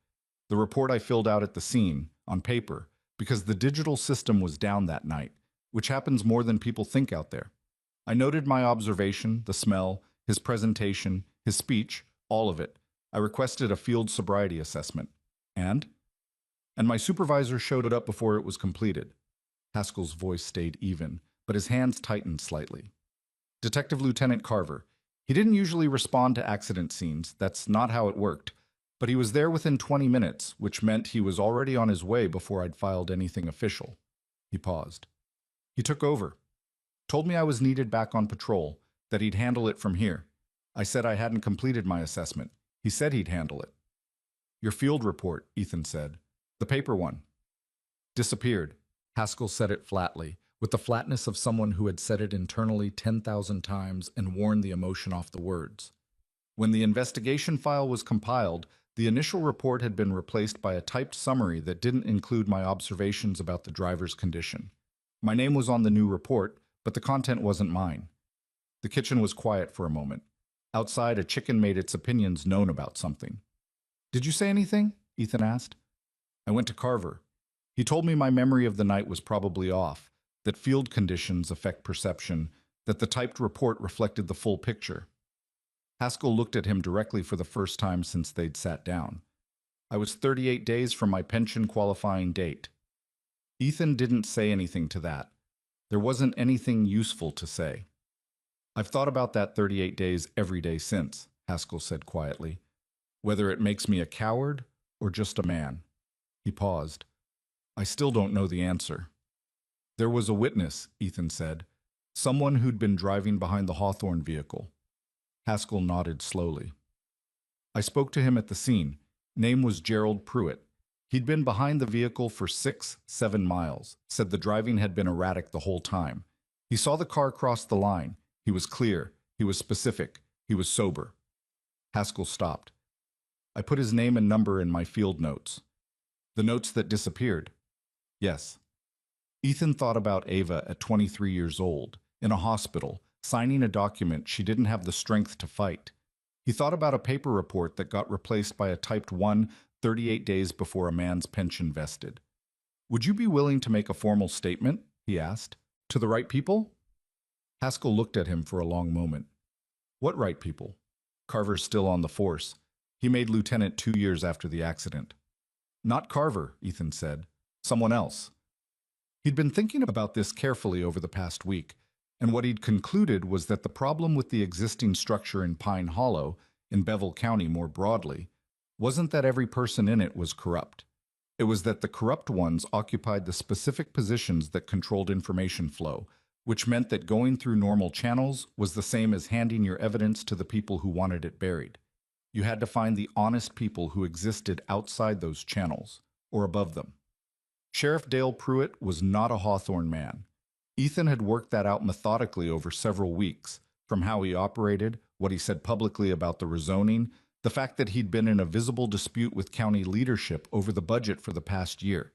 the report I filled out at the scene, on paper, because the digital system was down that night, which happens more than people think out there. I noted my observation, the smell, his presentation, his speech, all of it. I requested a field sobriety assessment. And my supervisor showed it up before it was completed." Haskell's voice stayed even, but his hands tightened slightly. "Detective Lieutenant Carver. He didn't usually respond to accident scenes, that's not how it worked, but he was there within 20 minutes, which meant he was already on his way before I'd filed anything official." He paused. "He took over. Told me I was needed back on patrol, that he'd handle it from here. I said I hadn't completed my assessment. He said he'd handle it." "Your field report," Ethan said. "The paper one." "Disappeared." Haskell said it flatly, with the flatness of someone who had said it internally 10,000 times and worn the emotion off the words. "When the investigation file was compiled, the initial report had been replaced by a typed summary that didn't include my observations about the driver's condition. My name was on the new report, but the content wasn't mine." The kitchen was quiet for a moment. Outside, a chicken made its opinions known about something. "Did you say anything?" Ethan asked. "I went to Carver. He told me my memory of the night was probably off, that field conditions affect perception, that the typed report reflected the full picture." Haskell looked at him directly for the first time since they'd sat down. "I was 38 days from my pension qualifying date." Ethan didn't say anything to that. There wasn't anything useful to say. "I've thought about that 38 days every day since," Haskell said quietly. "Whether it makes me a coward or just a man." He paused. "I still don't know the answer." "There was a witness," Ethan said. "Someone who'd been driving behind the Hawthorne vehicle." Haskell nodded slowly. "I spoke to him at the scene. Name was Gerald Pruitt. He'd been behind the vehicle for 6-7 miles, said the driving had been erratic the whole time. He saw the car cross the line. He was clear. He was specific. He was sober." Haskell stopped. "I put his name and number in my field notes." "The notes that disappeared?" "Yes." Ethan thought about Ava at 23 years old, in a hospital, signing a document she didn't have the strength to fight. He thought about a paper report that got replaced by a typed one 38 days before a man's pension vested. "Would you be willing to make a formal statement?" he asked. "To the right people?" Haskell looked at him for a long moment. "What right people?" "Carver's still on the force. He made lieutenant 2 years after the accident." "Not Carver," Ethan said. "Someone else." He'd been thinking about this carefully over the past week, and what he'd concluded was that the problem with the existing structure in Pine Hollow, in Bevel County more broadly, wasn't that every person in it was corrupt. It was that the corrupt ones occupied the specific positions that controlled information flow, which meant that going through normal channels was the same as handing your evidence to the people who wanted it buried. You had to find the honest people who existed outside those channels, or above them. Sheriff Dale Pruitt was not a Hawthorne man. Ethan had worked that out methodically over several weeks, from how he operated, what he said publicly about the rezoning, the fact that he'd been in a visible dispute with county leadership over the budget for the past year.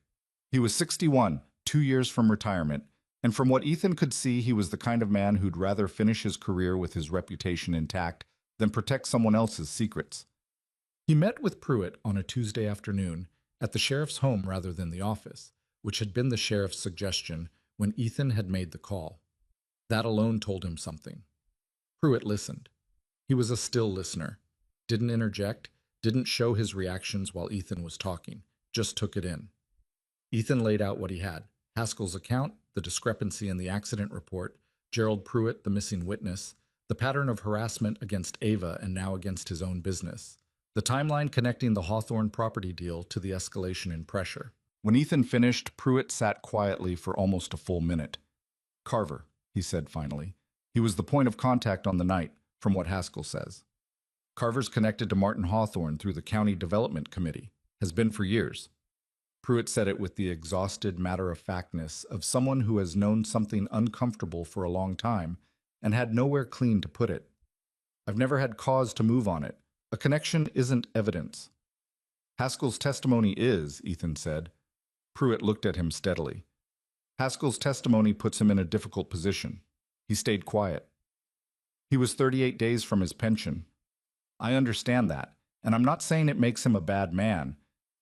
He was 61, 2 years from retirement, and from what Ethan could see, he was the kind of man who'd rather finish his career with his reputation intact than protect someone else's secrets. He met with Pruitt on a Tuesday afternoon at the sheriff's home rather than the office, which had been the sheriff's suggestion when Ethan had made the call. That alone told him something. Pruitt listened. He was a still listener. Didn't interject, didn't show his reactions while Ethan was talking, just took it in. Ethan laid out what he had: Haskell's account, the discrepancy in the accident report, Gerald Pruitt, the missing witness, the pattern of harassment against Ava and now against his own business, the timeline connecting the Hawthorne property deal to the escalation in pressure. When Ethan finished, Pruitt sat quietly for almost a full minute. "Carver," he said finally. He was the point of contact on the night, from what Haskell says. "Carver's connected to Martin Hawthorne through the County Development Committee. Has been for years." Pruitt said it with the exhausted matter-of-factness of someone who has known something uncomfortable for a long time and had nowhere clean to put it. "I've never had cause to move on it. A connection isn't evidence." "Haskell's testimony is," Ethan said. Pruitt looked at him steadily. "Haskell's testimony puts him in a difficult position." He stayed quiet. "He was 38 days from his pension. I understand that, and I'm not saying it makes him a bad man,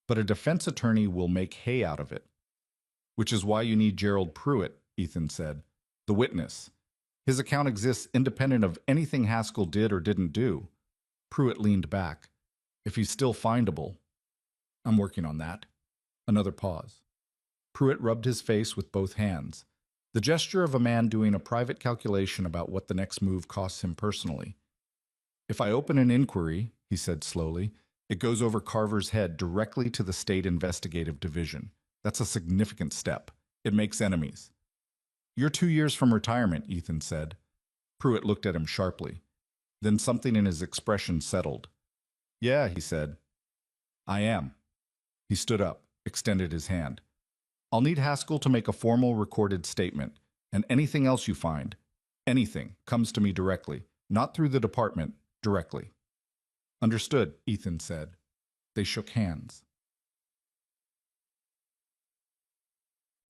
but a defense attorney will make hay out of it." "Which is why you need Gerald Pruitt," Ethan said. "The witness. His account exists independent of anything Haskell did or didn't do." Pruitt leaned back. "If he's still findable." "I'm working on that." Another pause. Pruitt rubbed his face with both hands, the gesture of a man doing a private calculation about what the next move costs him personally. "If I open an inquiry," he said slowly, "it goes over Carver's head directly to the State Investigative Division. That's a significant step. It makes enemies." "You're 2 years from retirement," Ethan said. Pruitt looked at him sharply. Then something in his expression settled. "Yeah," he said. "I am." He stood up, extended his hand. "I'll need Haskell to make a formal recorded statement, and anything else you find, anything, comes to me directly, not through the department, directly." "Understood," Ethan said. They shook hands.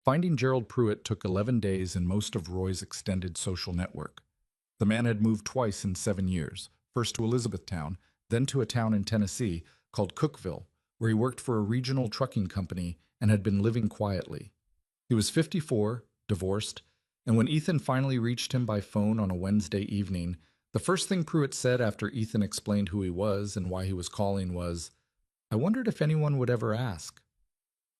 Finding Gerald Pruitt took 11 days in most of Roy's extended social network. The man had moved twice in 7 years, first to Elizabethtown, then to a town in Tennessee called Cookeville, where he worked for a regional trucking company and had been living quietly. He was 54, divorced, and when Ethan finally reached him by phone on a Wednesday evening, the first thing Pruitt said after Ethan explained who he was and why he was calling was, "I wondered if anyone would ever ask."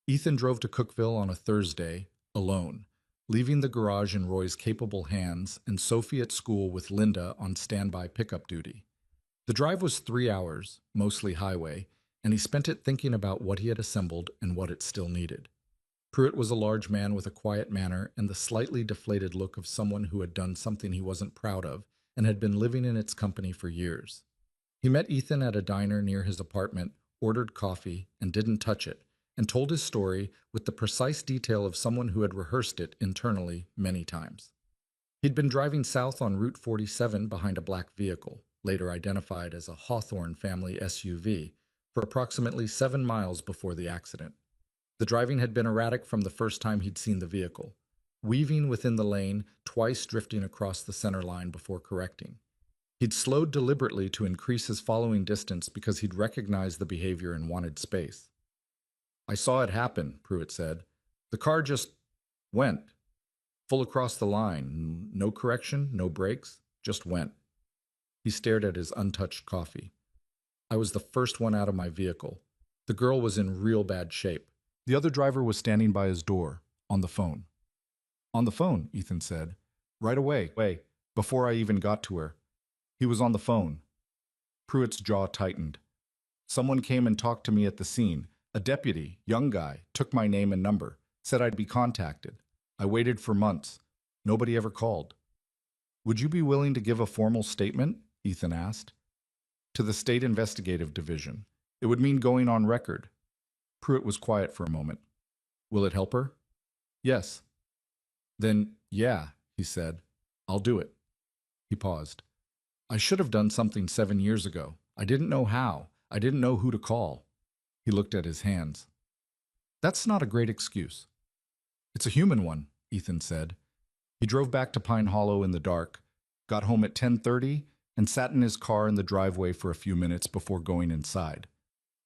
Ethan drove to Cookeville on a Thursday, alone, leaving the garage in Roy's capable hands and Sophie at school with Linda on standby pickup duty. The drive was 3 hours, mostly highway, and he spent it thinking about what he had assembled and what it still needed. Pruitt was a large man with a quiet manner and the slightly deflated look of someone who had done something he wasn't proud of and had been living in its company for years. He met Ethan at a diner near his apartment, ordered coffee, and didn't touch it, and told his story with the precise detail of someone who had rehearsed it internally many times. He'd been driving south on Route 47 behind a black vehicle, later identified as a Hawthorne family SUV, for approximately 7 miles before the accident. The driving had been erratic from the first time he'd seen the vehicle, weaving within the lane, twice drifting across the center line before correcting. He'd slowed deliberately to increase his following distance because he'd recognized the behavior and wanted space. "I saw it happen," Pruitt said. "The car just went. Full across the line. No correction, no brakes, just went." He stared at his untouched coffee. "I was the first one out of my vehicle. The girl was in real bad shape. The other driver was standing by his door, on the phone." "On the phone," Ethan said. "Right away, before I even got to her. He was on the phone." Pruitt's jaw tightened. "Someone came and talked to me at the scene. A deputy, young guy, took my name and number, said I'd be contacted. I waited for months. Nobody ever called. Would you be willing to give a formal statement? Ethan asked. To the State Investigative Division. It would mean going on record. Pruitt was quiet for a moment. Will it help her? Yes. Then, yeah, he said. I'll do it. He paused. I should have done something 7 years ago. I didn't know how. I didn't know who to call. He looked at his hands. That's not a great excuse. It's a human one, Ethan said. He drove back to Pine Hollow in the dark, got home at 10:30, and sat in his car in the driveway for a few minutes before going inside.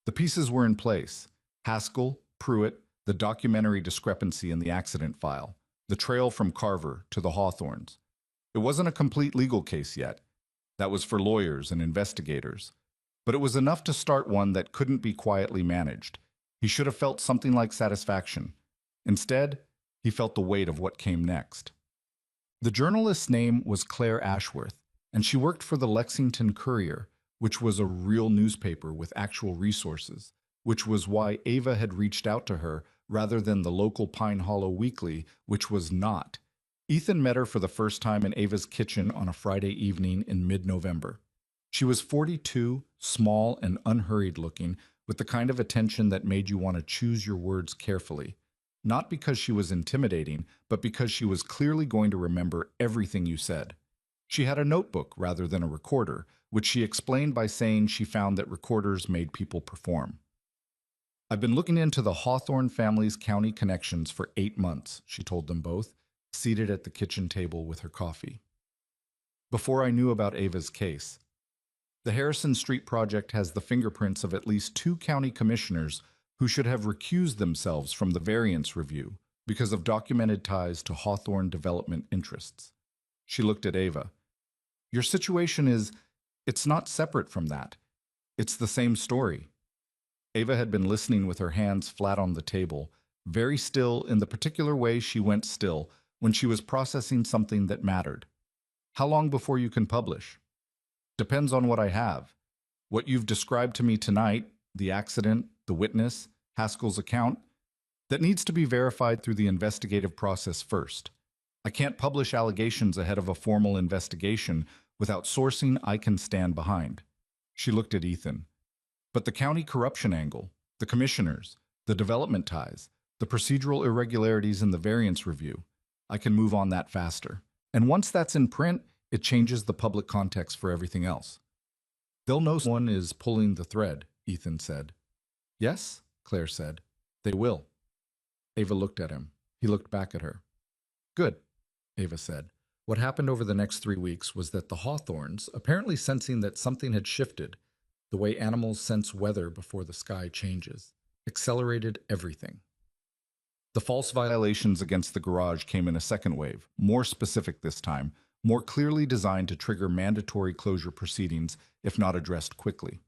The pieces were in place. Haskell, Pruitt, the documentary discrepancy in the accident file, the trail from Carver to the Hawthorns. It wasn't a complete legal case yet. That was for lawyers and investigators. But it was enough to start one that couldn't be quietly managed. He should have felt something like satisfaction. Instead, he felt the weight of what came next. The journalist's name was Claire Ashworth, and she worked for the Lexington Courier, which was a real newspaper with actual resources, which was why Ava had reached out to her rather than the local Pine Hollow Weekly, which was not. Ethan met her for the first time in Ava's kitchen on a Friday evening in mid-November. She was 42, small and unhurried looking, with the kind of attention that made you want to choose your words carefully. Not because she was intimidating, but because she was clearly going to remember everything you said. She had a notebook rather than a recorder, which she explained by saying she found that recorders made people perform. I've been looking into the Hawthorne family's county connections for 8 months, she told them both, seated at the kitchen table with her coffee. Before I knew about Ava's case, the Harrison Street Project has the fingerprints of at least 2 county commissioners who should have recused themselves from the variance review because of documented ties to Hawthorne development interests. She looked at Ava. Your situation it's not separate from that. It's the same story. Ava had been listening with her hands flat on the table, very still in the particular way she went still when she was processing something that mattered. How long before you can publish? Depends on what I have. What you've described to me tonight, the accident, the witness, Haskell's account, that needs to be verified through the investigative process first. I can't publish allegations ahead of a formal investigation without sourcing I can stand behind. She looked at Ethan. But the county corruption angle, the commissioners, the development ties, the procedural irregularities in the variance review, I can move on that faster. And once that's in print, it changes the public context for everything else. They'll know someone is pulling the thread, Ethan said. Yes, Claire said. They will. Ava looked at him. He looked back at her. Good, Ava said. What happened over the next 3 weeks was that the Hawthorns, apparently sensing that something had shifted, the way animals sense weather before the sky changes, accelerated everything. The false violations against the garage came in a second wave, more specific this time, more clearly designed to trigger mandatory closure proceedings if not addressed quickly.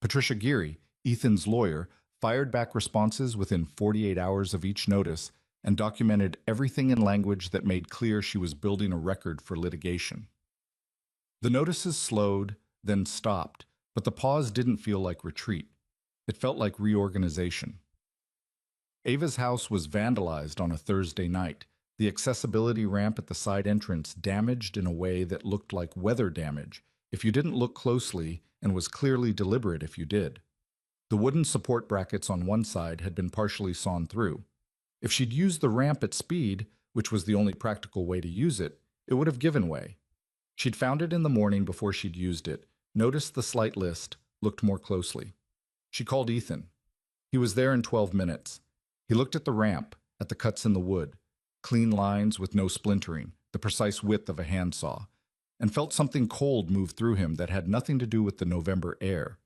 Patricia Geary, Ethan's lawyer, fired back responses within 48 hours of each notice and documented everything in language that made clear she was building a record for litigation. The notices slowed, then stopped, but the pause didn't feel like retreat. It felt like reorganization. Ava's house was vandalized on a Thursday night, the accessibility ramp at the side entrance damaged in a way that looked like weather damage if you didn't look closely and was clearly deliberate if you did. The wooden support brackets on one side had been partially sawn through. If she'd used the ramp at speed, which was the only practical way to use it, it would have given way. She'd found it in the morning before she'd used it, noticed the slight list, looked more closely. She called Ethan. He was there in 12 minutes. He looked at the ramp, at the cuts in the wood, clean lines with no splintering, the precise width of a handsaw, and felt something cold move through him that had nothing to do with the November air.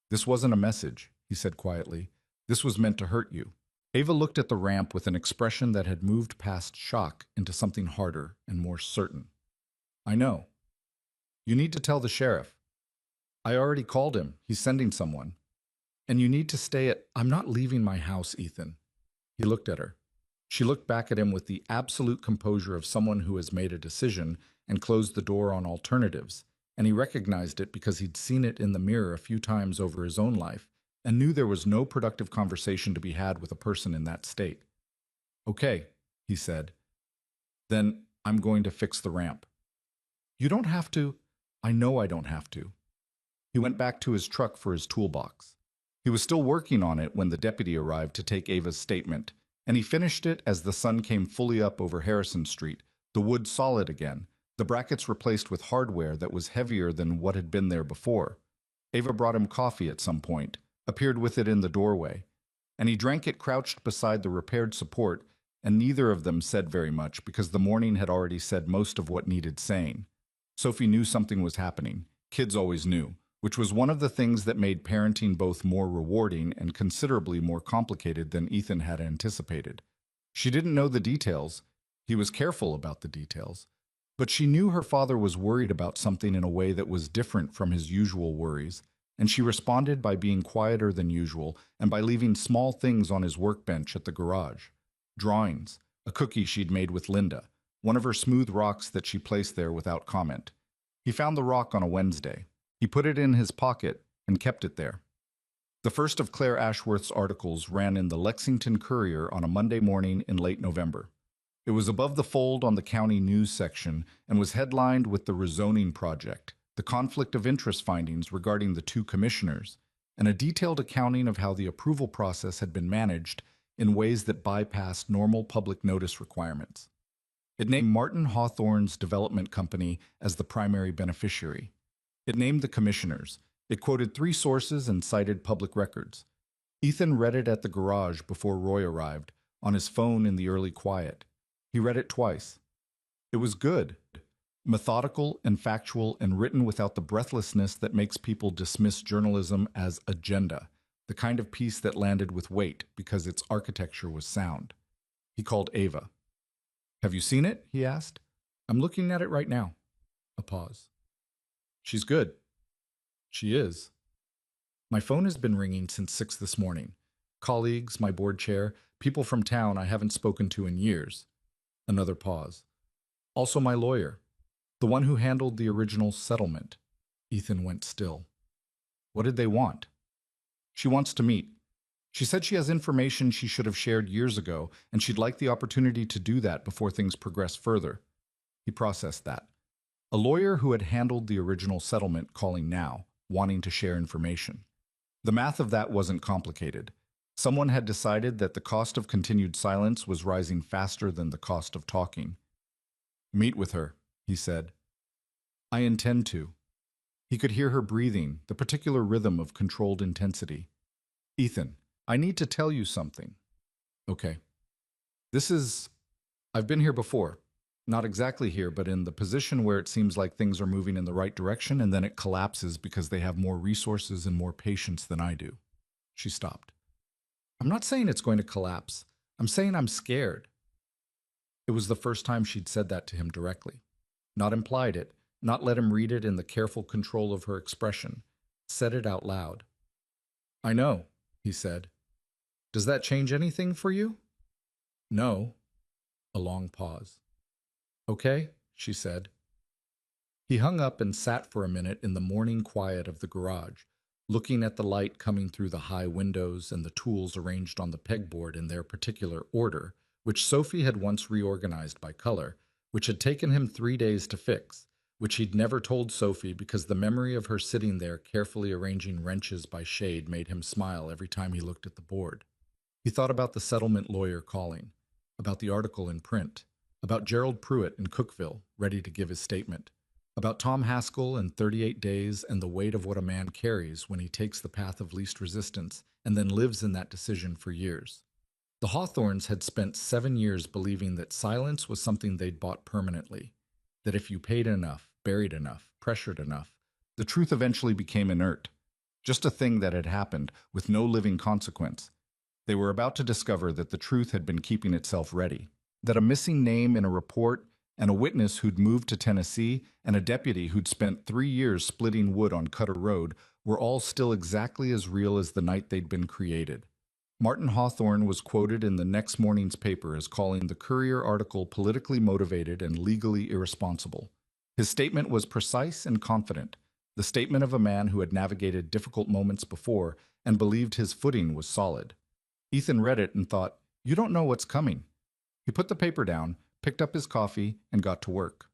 This wasn't a message, he said quietly. This was meant to hurt you. Ava looked at the ramp with an expression that had moved past shock into something harder and more certain. I know. You need to tell the sheriff. I already called him. He's sending someone. And you need to stay at... I'm not leaving my house, Ethan. He looked at her. She looked back at him with the absolute composure of someone who has made a decision and closed the door on alternatives, and he recognized it because he'd seen it in the mirror a few times over his own life and knew there was no productive conversation to be had with a person in that state. Okay, he said. Then I'm going to fix the ramp. You don't have to. I know I don't have to. He went back to his truck for his toolbox. He was still working on it when the deputy arrived to take Ava's statement, and he finished it as the sun came fully up over Harrison Street, the wood solid again, the brackets replaced with hardware that was heavier than what had been there before. Ava brought him coffee at some point, appeared with it in the doorway, and he drank it crouched beside the repaired support, and neither of them said very much because the morning had already said most of what needed saying. Sophie knew something was happening. Kids always knew, which was one of the things that made parenting both more rewarding and considerably more complicated than Ethan had anticipated. She didn't know the details. He was careful about the details. But she knew her father was worried about something in a way that was different from his usual worries, and she responded by being quieter than usual and by leaving small things on his workbench at the garage. Drawings, a cookie she'd made with Linda, one of her smooth rocks that she placed there without comment. He found the rock on a Wednesday. He put it in his pocket and kept it there. The first of Claire Ashworth's articles ran in the Lexington Courier on a Monday morning in late November. It was above the fold on the county news section and was headlined with the rezoning project, the conflict of interest findings regarding the two commissioners, and a detailed accounting of how the approval process had been managed in ways that bypassed normal public notice requirements. It named Martin Hawthorne's development company as the primary beneficiary. It named the commissioners. It quoted 3 sources and cited public records. Ethan read it at the garage before Roy arrived, on his phone in the early quiet. He read it twice. It was good, methodical and factual and written without the breathlessness that makes people dismiss journalism as agenda, the kind of piece that landed with weight because its architecture was sound. He called Ava. "Have you seen it?" he asked. "I'm looking at it right now." A pause. "She's good." "She is." "My phone has been ringing since 6 this morning. Colleagues, my board chair, people from town I haven't spoken to in years." Another pause. "Also my lawyer, the one who handled the original settlement." Ethan went still. "What did they want?" "She wants to meet. She said she has information she should have shared years ago, and she'd like the opportunity to do that before things progress further." He processed that. A lawyer who had handled the original settlement calling now, wanting to share information. The math of that wasn't complicated. Someone had decided that the cost of continued silence was rising faster than the cost of talking. "Meet with her," he said. "I intend to." He could hear her breathing, the particular rhythm of controlled intensity. "Ethan, I need to tell you something." "Okay. I've been here before. Not exactly here, but in the position where it seems like things are moving in the right direction and then it collapses because they have more resources and more patience than I do." She stopped. "I'm not saying it's going to collapse. I'm saying I'm scared." It was the first time she'd said that to him directly. Not implied it, not let him read it in the careful control of her expression. Said it out loud. "I know," he said. "Does that change anything for you?" "No." A long pause. "Okay," she said. He hung up and sat for a minute in the morning quiet of the garage, looking at the light coming through the high windows and the tools arranged on the pegboard in their particular order, which Sophie had once reorganized by color, which had taken him 3 days to fix, which he'd never told Sophie because the memory of her sitting there carefully arranging wrenches by shade made him smile every time he looked at the board. He thought about the settlement lawyer calling, about the article in print, about Gerald Pruitt in Cookville, ready to give his statement, about Tom Haskell and 38 days and the weight of what a man carries when he takes the path of least resistance and then lives in that decision for years. The Hawthornes had spent 7 years believing that silence was something they'd bought permanently, that if you paid enough, buried enough, pressured enough, the truth eventually became inert, just a thing that had happened with no living consequence. They were about to discover that the truth had been keeping itself ready, that a missing name in a report and a witness who'd moved to Tennessee and a deputy who'd spent 3 years splitting wood on Cutter Road were all still exactly as real as the night they'd been created. Martin Hawthorne was quoted in the next morning's paper as calling the Courier article politically motivated and legally irresponsible. His statement was precise and confident, the statement of a man who had navigated difficult moments before and believed his footing was solid. Ethan read it and thought, "You don't know what's coming." He put the paper down, picked up his coffee, and got to work.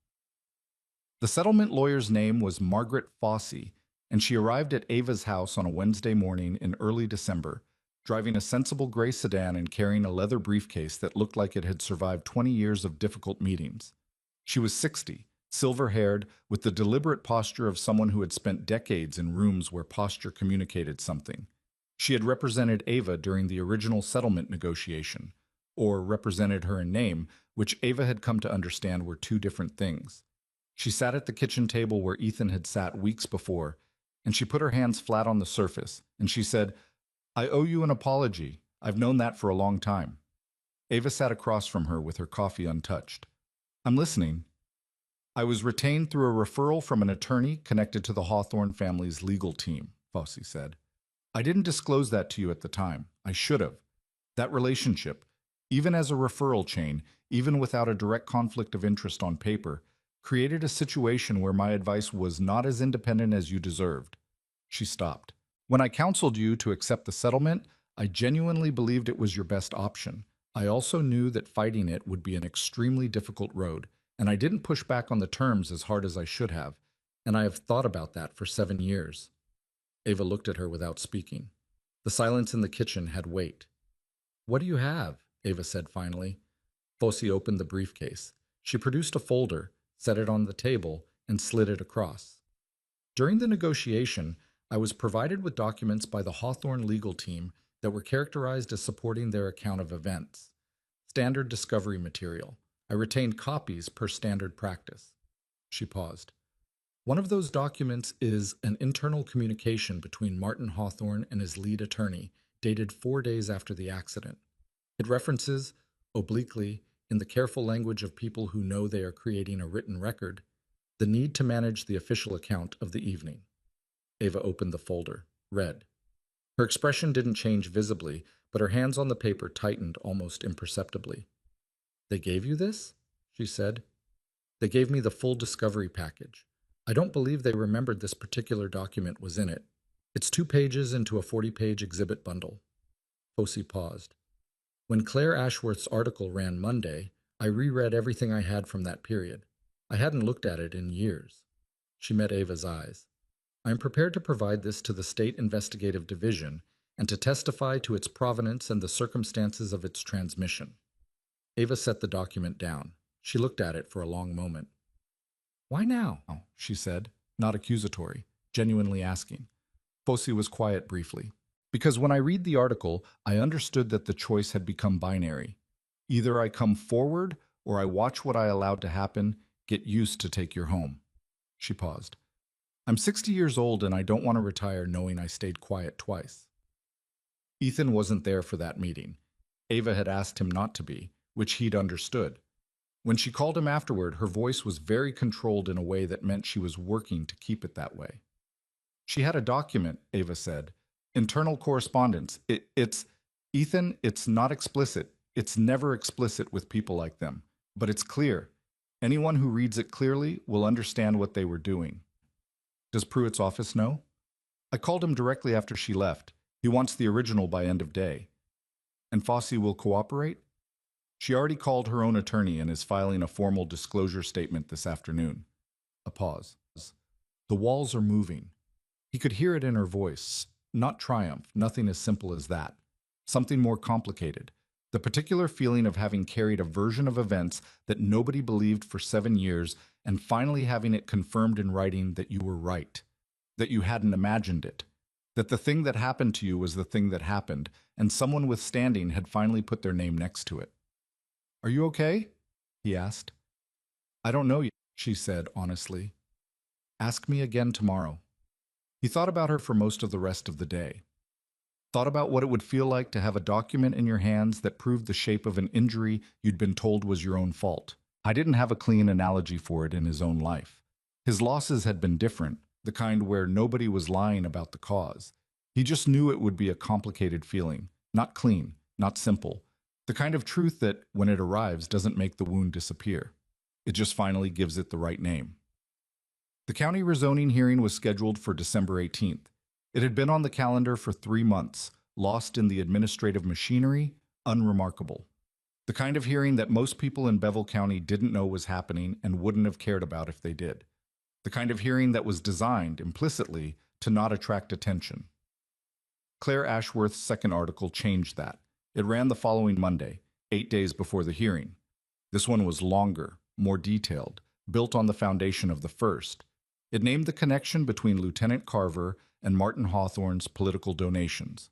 The settlement lawyer's name was Margaret Fossey, and she arrived at Ava's house on a Wednesday morning in early December, driving a sensible gray sedan and carrying a leather briefcase that looked like it had survived 20 years of difficult meetings. She was 60, silver-haired, with the deliberate posture of someone who had spent decades in rooms where posture communicated something. She had represented Ava during the original settlement negotiation, or represented her in name, which Ava had come to understand were two different things. She sat at the kitchen table where Ethan had sat weeks before, and she put her hands flat on the surface, and she said, "I owe you an apology. I've known that for a long time." Ava sat across from her with her coffee untouched. "I'm listening." "I was retained through a referral from an attorney connected to the Hawthorne family's legal team," Fossey said. "I didn't disclose that to you at the time. I should have. That relationship, even as a referral chain, even without a direct conflict of interest on paper, created a situation where my advice was not as independent as you deserved." She stopped. "When I counseled you to accept the settlement, I genuinely believed it was your best option. I also knew that fighting it would be an extremely difficult road, and I didn't push back on the terms as hard as I should have, and I have thought about that for 7 years. Ava looked at her without speaking. The silence in the kitchen had weight. "What do you have?" Ava said finally. Fossey opened the briefcase. She produced a folder, set it on the table, and slid it across. "During the negotiation, I was provided with documents by the Hawthorne legal team that were characterized as supporting their account of events. Standard discovery material. I retained copies per standard practice." She paused. "One of those documents is an internal communication between Martin Hawthorne and his lead attorney, dated 4 days after the accident. It references, obliquely, in the careful language of people who know they are creating a written record, the need to manage the official account of the evening." Ava opened the folder, read. Her expression didn't change visibly, but her hands on the paper tightened almost imperceptibly. "They gave you this?" she said. "They gave me the full discovery package. I don't believe they remembered this particular document was in it. It's 2 pages into a 40-page exhibit bundle." Fossey paused. "When Claire Ashworth's article ran Monday, I reread everything I had from that period. I hadn't looked at it in years." She met Ava's eyes. "I am prepared to provide this to the State Investigative Division and to testify to its provenance and the circumstances of its transmission." Ava set the document down. She looked at it for a long moment. "Why now?" she said, not accusatory, genuinely asking. Fossey was quiet briefly. "Because when I read the article, I understood that the choice had become binary. Either I come forward or I watch what I allowed to happen, get used to take your home." She paused. "I'm 60 years old and I don't want to retire knowing I stayed quiet twice." Ethan wasn't there for that meeting. Ava had asked him not to be, which he'd understood. When she called him afterward, her voice was very controlled in a way that meant she was working to keep it that way. "She had a document," Ava said. "Internal correspondence. Ethan, it's not explicit. It's never explicit with people like them. But it's clear. Anyone who reads it clearly will understand what they were doing." "Does Pruitt's office know?" "I called him directly after she left. He wants the original by end of day." "And Fossey will cooperate?" "She already called her own attorney and is filing a formal disclosure statement this afternoon." A pause. "The walls are moving." He could hear it in her voice. Not triumph, nothing as simple as that. Something more complicated. The particular feeling of having carried a version of events that nobody believed for 7 years and finally having it confirmed in writing that you were right, that you hadn't imagined it, that the thing that happened to you was the thing that happened, and someone with standing had finally put their name next to it. "Are you okay?" he asked. "I don't know yet," she said honestly. "Ask me again tomorrow." He thought about her for most of the rest of the day. Thought about what it would feel like to have a document in your hands that proved the shape of an injury you'd been told was your own fault. I didn't have a clean analogy for it in his own life. His losses had been different, the kind where nobody was lying about the cause. He just knew it would be a complicated feeling, not clean, not simple. The kind of truth that, when it arrives, doesn't make the wound disappear. It just finally gives it the right name. The county rezoning hearing was scheduled for December 18th. It had been on the calendar for 3 months, lost in the administrative machinery, unremarkable. The kind of hearing that most people in Bevel County didn't know was happening and wouldn't have cared about if they did. The kind of hearing that was designed, implicitly, to not attract attention. Claire Ashworth's second article changed that. It ran the following Monday, 8 days before the hearing. This one was longer, more detailed, built on the foundation of the first. It named the connection between Lieutenant Carver and Martin Hawthorne's political donations.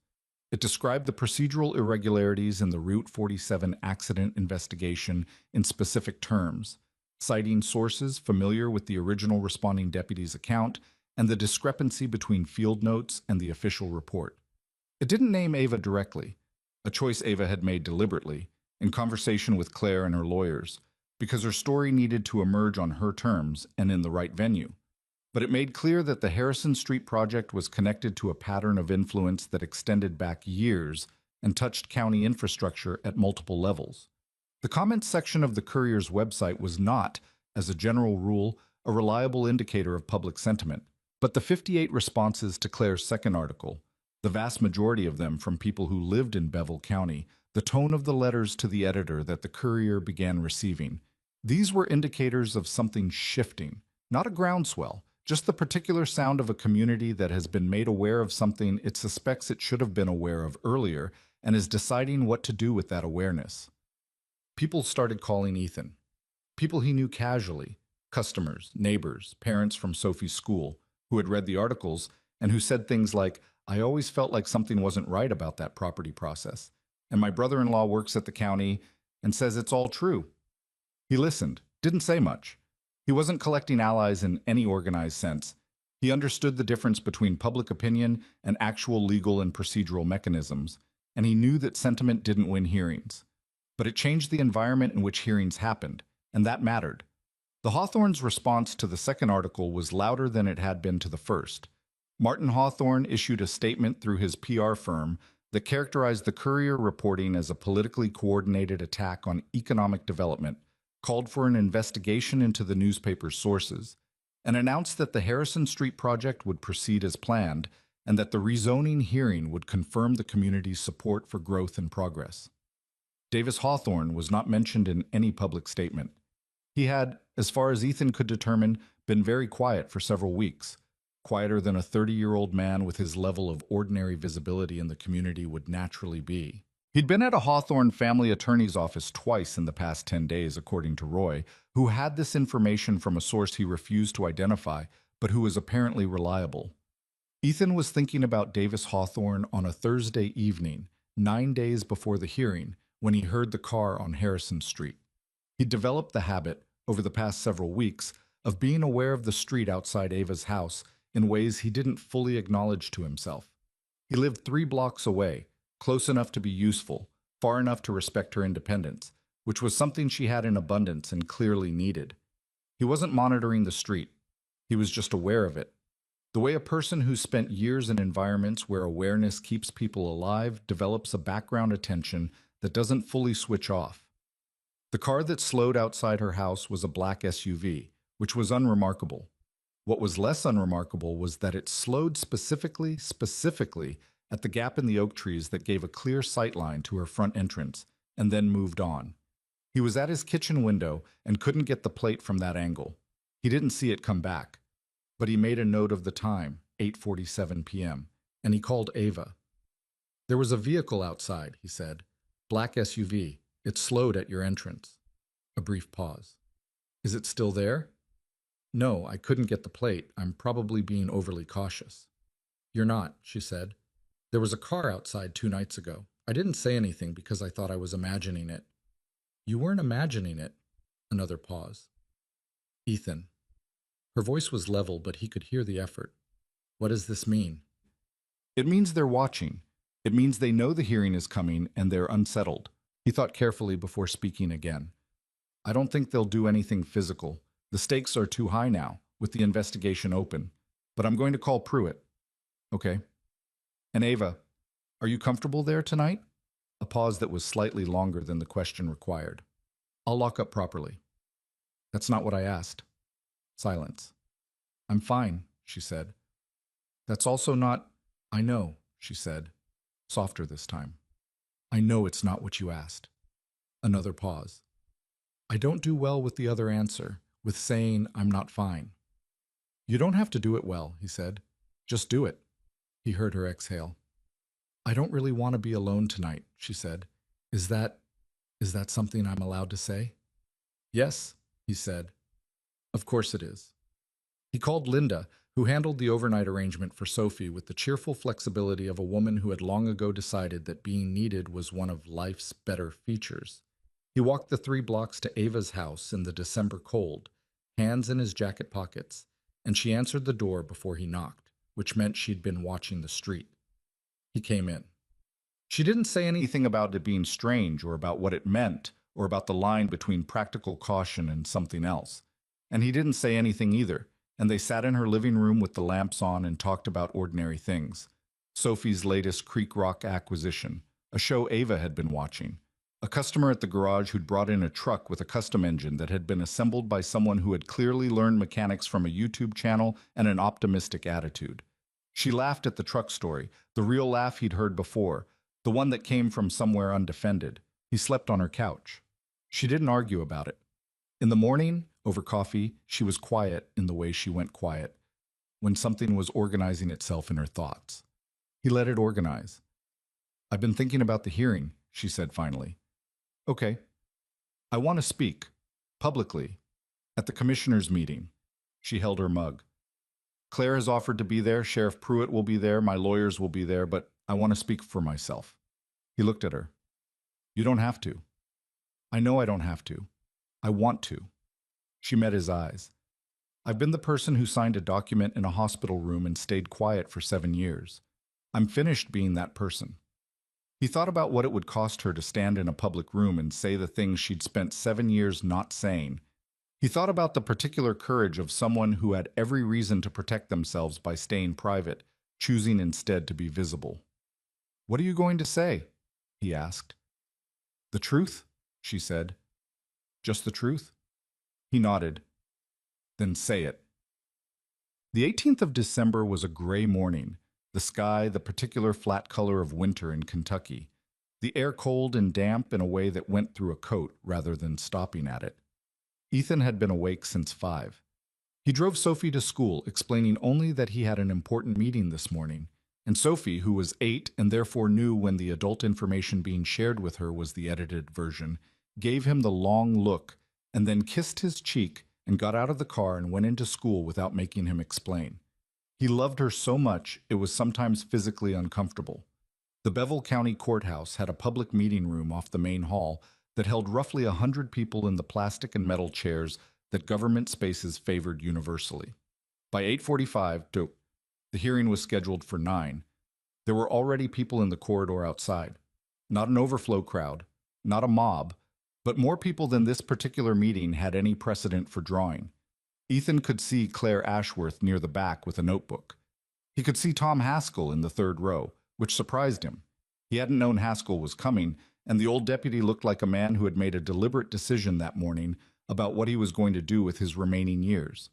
It described the procedural irregularities in the Route 47 accident investigation in specific terms, citing sources familiar with the original responding deputy's account and the discrepancy between field notes and the official report. It didn't name Ava directly, a choice Ava had made deliberately, in conversation with Claire and her lawyers, because her story needed to emerge on her terms and in the right venue. But it made clear that the Harrison Street project was connected to a pattern of influence that extended back years and touched county infrastructure at multiple levels. The comments section of the Courier's website was not, as a general rule, a reliable indicator of public sentiment, but the 58 responses to Claire's second article, the vast majority of them from people who lived in Bevel County, the tone of the letters to the editor that the Courier began receiving, these were indicators of something shifting, not a groundswell, just the particular sound of a community that has been made aware of something it suspects it should have been aware of earlier and is deciding what to do with that awareness. People started calling Ethan. People he knew casually, customers, neighbors, parents from Sophie's school, who had read the articles and who said things like, "I always felt like something wasn't right about that property process, and my brother-in-law works at the county and says it's all true." He listened, didn't say much. He wasn't collecting allies in any organized sense. He understood the difference between public opinion and actual legal and procedural mechanisms, and he knew that sentiment didn't win hearings. But it changed the environment in which hearings happened, and that mattered. The Hawthorne's response to the second article was louder than it had been to the first. Martin Hawthorne issued a statement through his PR firm that characterized the Courier reporting as a politically coordinated attack on economic development, called for an investigation into the newspaper's sources, and announced that the Harrison Street project would proceed as planned and that the rezoning hearing would confirm the community's support for growth and progress. Davis Hawthorne was not mentioned in any public statement. He had, as far as Ethan could determine, been very quiet for several weeks, quieter than a 30-year-old man with his level of ordinary visibility in the community would naturally be. He'd been at a Hawthorne family attorney's office twice in the past 10 days, according to Roy, who had this information from a source he refused to identify, but who was apparently reliable. Ethan was thinking about Davis Hawthorne on a Thursday evening, 9 days before the hearing, when he heard the car on Harrison Street. He'd developed the habit, over the past several weeks, of being aware of the street outside Ava's house in ways he didn't fully acknowledge to himself. He lived 3 blocks away, close enough to be useful, far enough to respect her independence, which was something she had in abundance and clearly needed. He wasn't monitoring the street. He was just aware of it. The way a person who's spent years in environments where awareness keeps people alive develops a background attention that doesn't fully switch off. The car that slowed outside her house was a black SUV, which was unremarkable. What was less unremarkable was that it slowed specifically at the gap in the oak trees that gave a clear sightline to her front entrance, and then moved on. He was at his kitchen window and couldn't get the plate from that angle. He didn't see it come back. But he made a note of the time, 8:47 p.m., and he called Ava. "There was a vehicle outside," he said. "Black SUV. It slowed at your entrance." A brief pause. "Is it still there?" "No, I couldn't get the plate. I'm probably being overly cautious." "You're not," she said. "There was a car outside 2 nights ago. I didn't say anything because I thought I was imagining it." "You weren't imagining it." Another pause. "Ethan." Her voice was level, but he could hear the effort. "What does this mean?" "It means they're watching. It means they know the hearing is coming and they're unsettled." He thought carefully before speaking again. "I don't think they'll do anything physical. The stakes are too high now, with the investigation open. But I'm going to call Pruitt." "Okay." "And Ava, are you comfortable there tonight?" A pause that was slightly longer than the question required. "I'll lock up properly." "That's not what I asked." Silence. "I'm fine," she said. "That's also not—" "I know," she said, softer this time. "I know it's not what you asked." Another pause. I don't do well with the other answer, with saying I'm not fine. You don't have to do it well, he said. Just do it. He heard her exhale. I don't really want to be alone tonight, she said. Is that something I'm allowed to say? Yes, he said. Of course it is. He called Linda, who handled the overnight arrangement for Sophie with the cheerful flexibility of a woman who had long ago decided that being needed was one of life's better features. He walked the 3 blocks to Ava's house in the December cold, hands in his jacket pockets, and she answered the door before he knocked, which meant she'd been watching the street. He came in. She didn't say anything about it being strange or about what it meant or about the line between practical caution and something else. And he didn't say anything either, and they sat in her living room with the lamps on and talked about ordinary things. Sophie's latest Creek Rock acquisition, a show Ava had been watching, a customer at the garage who'd brought in a truck with a custom engine that had been assembled by someone who had clearly learned mechanics from a YouTube channel and an optimistic attitude. She laughed at the truck story, the real laugh he'd heard before, the one that came from somewhere undefended. He slept on her couch. She didn't argue about it. In the morning, over coffee, she was quiet in the way she went quiet, when something was organizing itself in her thoughts. He let it organize. I've been thinking about the hearing, she said finally. Okay. I want to speak, publicly, at the commissioners' meeting. She held her mug. Claire has offered to be there, Sheriff Pruitt will be there, my lawyers will be there, but I want to speak for myself. He looked at her. You don't have to. I know I don't have to. I want to. She met his eyes. I've been the person who signed a document in a hospital room and stayed quiet for 7 years. I'm finished being that person. He thought about what it would cost her to stand in a public room and say the things she'd spent 7 years not saying. He thought about the particular courage of someone who had every reason to protect themselves by staying private, choosing instead to be visible. What are you going to say? He asked. The truth, she said. Just the truth? He nodded. Then say it. The 18th of December was a gray morning, the sky the particular flat color of winter in Kentucky, the air cold and damp in a way that went through a coat rather than stopping at it. Ethan had been awake since 5. He drove Sophie to school, explaining only that he had an important meeting this morning, and Sophie, who was 8 and therefore knew when the adult information being shared with her was the edited version, gave him the long look and then kissed his cheek and got out of the car and went into school without making him explain. He loved her so much it was sometimes physically uncomfortable. The Bevel County Courthouse had a public meeting room off the main hall that held roughly 100 people in the plastic and metal chairs that government spaces favored universally. By 8:45, the hearing was scheduled for 9. There were already people in the corridor outside. Not an overflow crowd, not a mob, but more people than this particular meeting had any precedent for drawing. Ethan could see Claire Ashworth near the back with a notebook. He could see Tom Haskell in the 3rd row, which surprised him. He hadn't known Haskell was coming, and the old deputy looked like a man who had made a deliberate decision that morning about what he was going to do with his remaining years.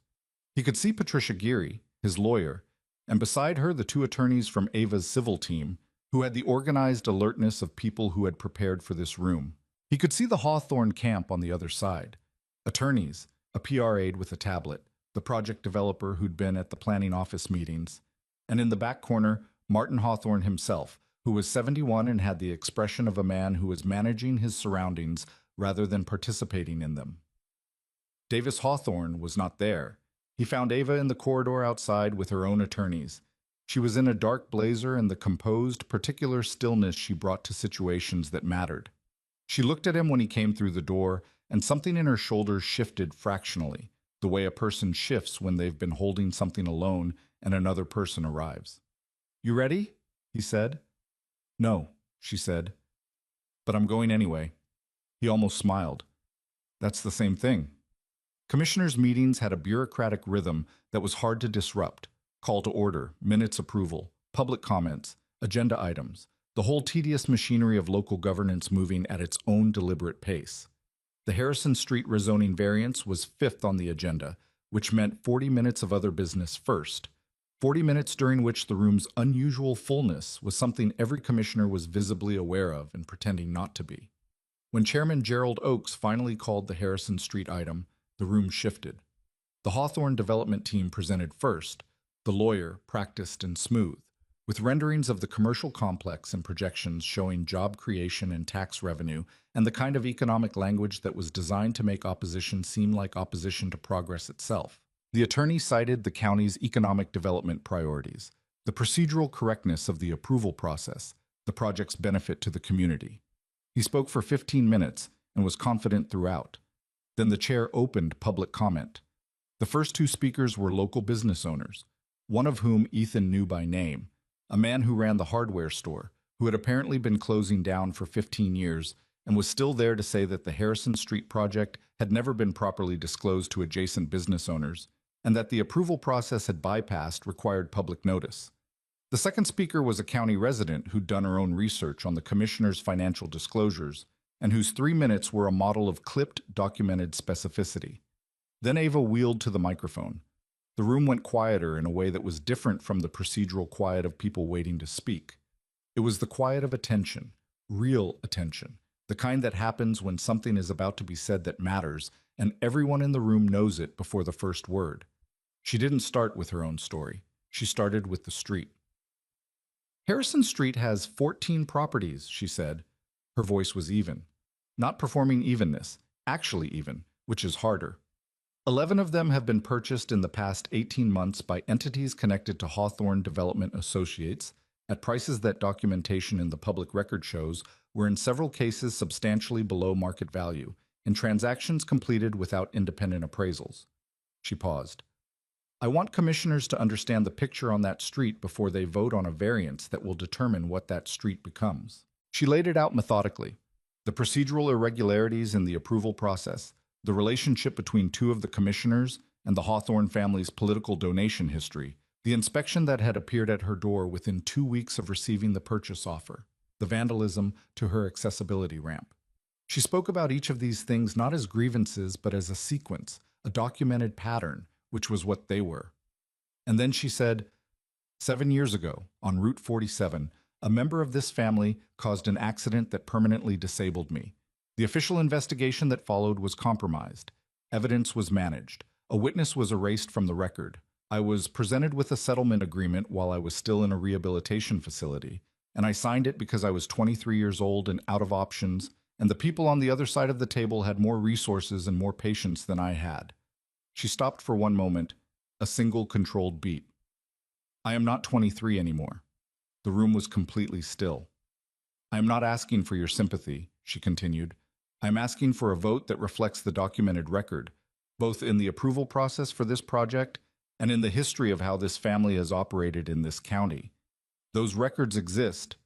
He could see Patricia Geary, his lawyer, and beside her the 2 attorneys from Ava's civil team, who had the organized alertness of people who had prepared for this room. He could see the Hawthorne camp on the other side. Attorneys, a PR aide with a tablet, the project developer who'd been at the planning office meetings, and in the back corner, Martin Hawthorne himself, who was 71 and had the expression of a man who was managing his surroundings rather than participating in them. Davis Hawthorne was not there. He found Ava in the corridor outside with her own attorneys. She was in a dark blazer and the composed, particular stillness she brought to situations that mattered. She looked at him when he came through the door, and something in her shoulders shifted fractionally, the way a person shifts when they've been holding something alone and another person arrives. You ready? He said. No, she said. But I'm going anyway. He almost smiled. That's the same thing. Commissioners' meetings had a bureaucratic rhythm that was hard to disrupt. Call to order, minutes approval, public comments, agenda items, the whole tedious machinery of local governance moving at its own deliberate pace. The Harrison Street rezoning variance was 5th on the agenda, which meant 40 minutes of other business first. 40 minutes during which the room's unusual fullness was something every commissioner was visibly aware of and pretending not to be. When Chairman Gerald Oakes finally called the Harrison Street item, the room shifted. The Hawthorne development team presented first, the lawyer, practiced and smooth, with renderings of the commercial complex and projections showing job creation and tax revenue and the kind of economic language that was designed to make opposition seem like opposition to progress itself. The attorney cited the county's economic development priorities, the procedural correctness of the approval process, the project's benefit to the community. He spoke for 15 minutes and was confident throughout. Then the chair opened public comment. The first two speakers were local business owners, one of whom Ethan knew by name, a man who ran the hardware store, who had apparently been closing down for 15 years and was still there to say that the Harrison Street project had never been properly disclosed to adjacent business owners, and that the approval process had bypassed required public notice. The second speaker was a county resident who'd done her own research on the commissioner's financial disclosures and whose 3 minutes were a model of clipped, documented specificity. Then Ava wheeled to the microphone. The room went quieter in a way that was different from the procedural quiet of people waiting to speak. It was the quiet of attention, real attention, the kind that happens when something is about to be said that matters, and everyone in the room knows it before the first word. She didn't start with her own story. She started with the street. Harrison Street has 14 properties, she said. Her voice was even. Not performing evenness, actually even, which is harder. 11 of them have been purchased in the past 18 months by entities connected to Hawthorne Development Associates at prices that documentation in the public record shows were in several cases substantially below market value, in transactions completed without independent appraisals. She paused. I want commissioners to understand the picture on that street before they vote on a variance that will determine what that street becomes. She laid it out methodically. The procedural irregularities in the approval process, the relationship between two of the commissioners and the Hawthorne family's political donation history, the inspection that had appeared at her door within 2 weeks of receiving the purchase offer, the vandalism to her accessibility ramp. She spoke about each of these things not as grievances but as a sequence, a documented pattern, which was what they were. And then she said, 7 years ago, on Route 47, a member of this family caused an accident that permanently disabled me. The official investigation that followed was compromised. Evidence was managed. A witness was erased from the record. I was presented with a settlement agreement while I was still in a rehabilitation facility, and I signed it because I was 23 years old and out of options, and the people on the other side of the table had more resources and more patience than I had. She stopped for one moment, a single controlled beat. I am not 23 anymore. The room was completely still. I am not asking for your sympathy, she continued. I am asking for a vote that reflects the documented record, both in the approval process for this project and in the history of how this family has operated in this county. Those records exist.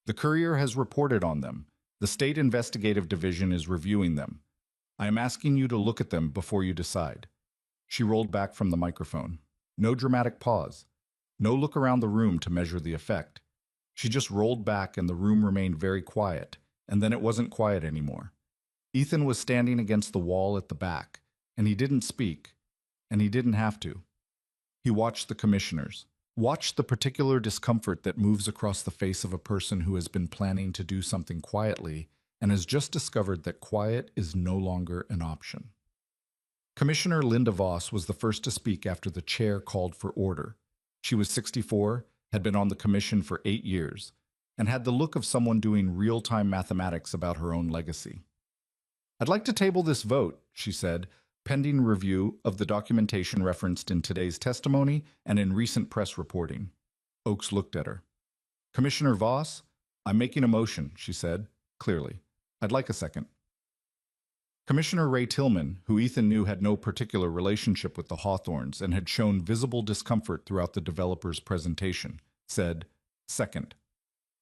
The Courier has reported on them. The State Investigative Division is reviewing them. I am asking you to look at them before you decide. She rolled back from the microphone. No dramatic pause. No look around the room to measure the effect. She just rolled back and the room remained very quiet, and then it wasn't quiet anymore. Ethan was standing against the wall at the back, and he didn't speak, and he didn't have to. He watched the commissioners, watched the particular discomfort that moves across the face of a person who has been planning to do something quietly and has just discovered that quiet is no longer an option. Commissioner Linda Voss was the first to speak after the chair called for order. She was 64, had been on the commission for 8 years, and had the look of someone doing real-time mathematics about her own legacy. I'd like to table this vote, she said, pending review of the documentation referenced in today's testimony and in recent press reporting. Oakes looked at her. Commissioner Voss, I'm making a motion, she said, clearly. I'd like a second. Commissioner Ray Tillman, who Ethan knew had no particular relationship with the Hawthorns and had shown visible discomfort throughout the developer's presentation, said, second.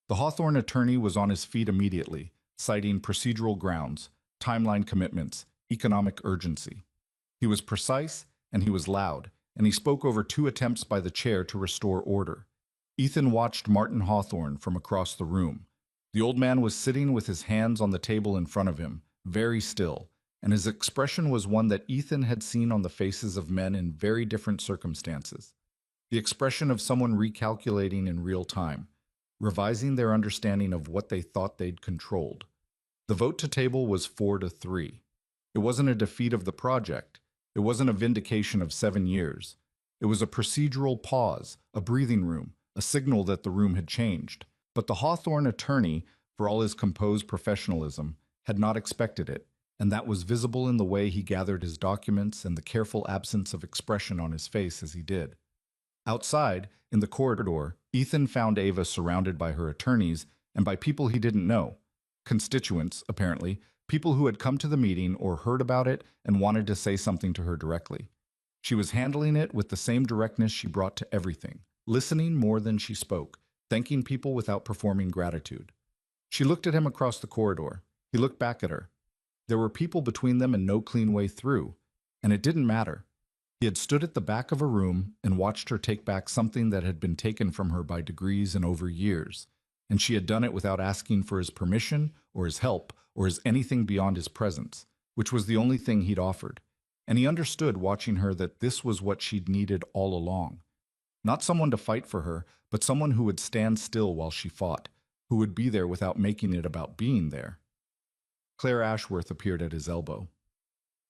The Hawthorne attorney was on his feet immediately, citing procedural grounds, timeline commitments, economic urgency. He was precise and he was loud, and he spoke over 2 attempts by the chair to restore order. Ethan watched Martin Hawthorne from across the room. The old man was sitting with his hands on the table in front of him, very still, and his expression was one that Ethan had seen on the faces of men in very different circumstances. The expression of someone recalculating in real time, revising their understanding of what they thought they'd controlled. The vote to table was 4-3. It wasn't a defeat of the project. It wasn't a vindication of 7 years. It was a procedural pause, a breathing room, a signal that the room had changed. But the Hawthorne attorney, for all his composed professionalism, had not expected it, and that was visible in the way he gathered his documents and the careful absence of expression on his face as he did. Outside, in the corridor, Ethan found Ava surrounded by her attorneys and by people he didn't know. Constituents, apparently, people who had come to the meeting or heard about it and wanted to say something to her directly. She was handling it with the same directness she brought to everything, listening more than she spoke, thanking people without performing gratitude. She looked at him across the corridor. He looked back at her. There were people between them and no clean way through, and it didn't matter. He had stood at the back of a room and watched her take back something that had been taken from her by degrees and over years, and she had done it without asking for his permission or his help or his anything beyond his presence, which was the only thing he'd offered. And he understood, watching her, that this was what she'd needed all along. Not someone to fight for her, but someone who would stand still while she fought, who would be there without making it about being there. Claire Ashworth appeared at his elbow.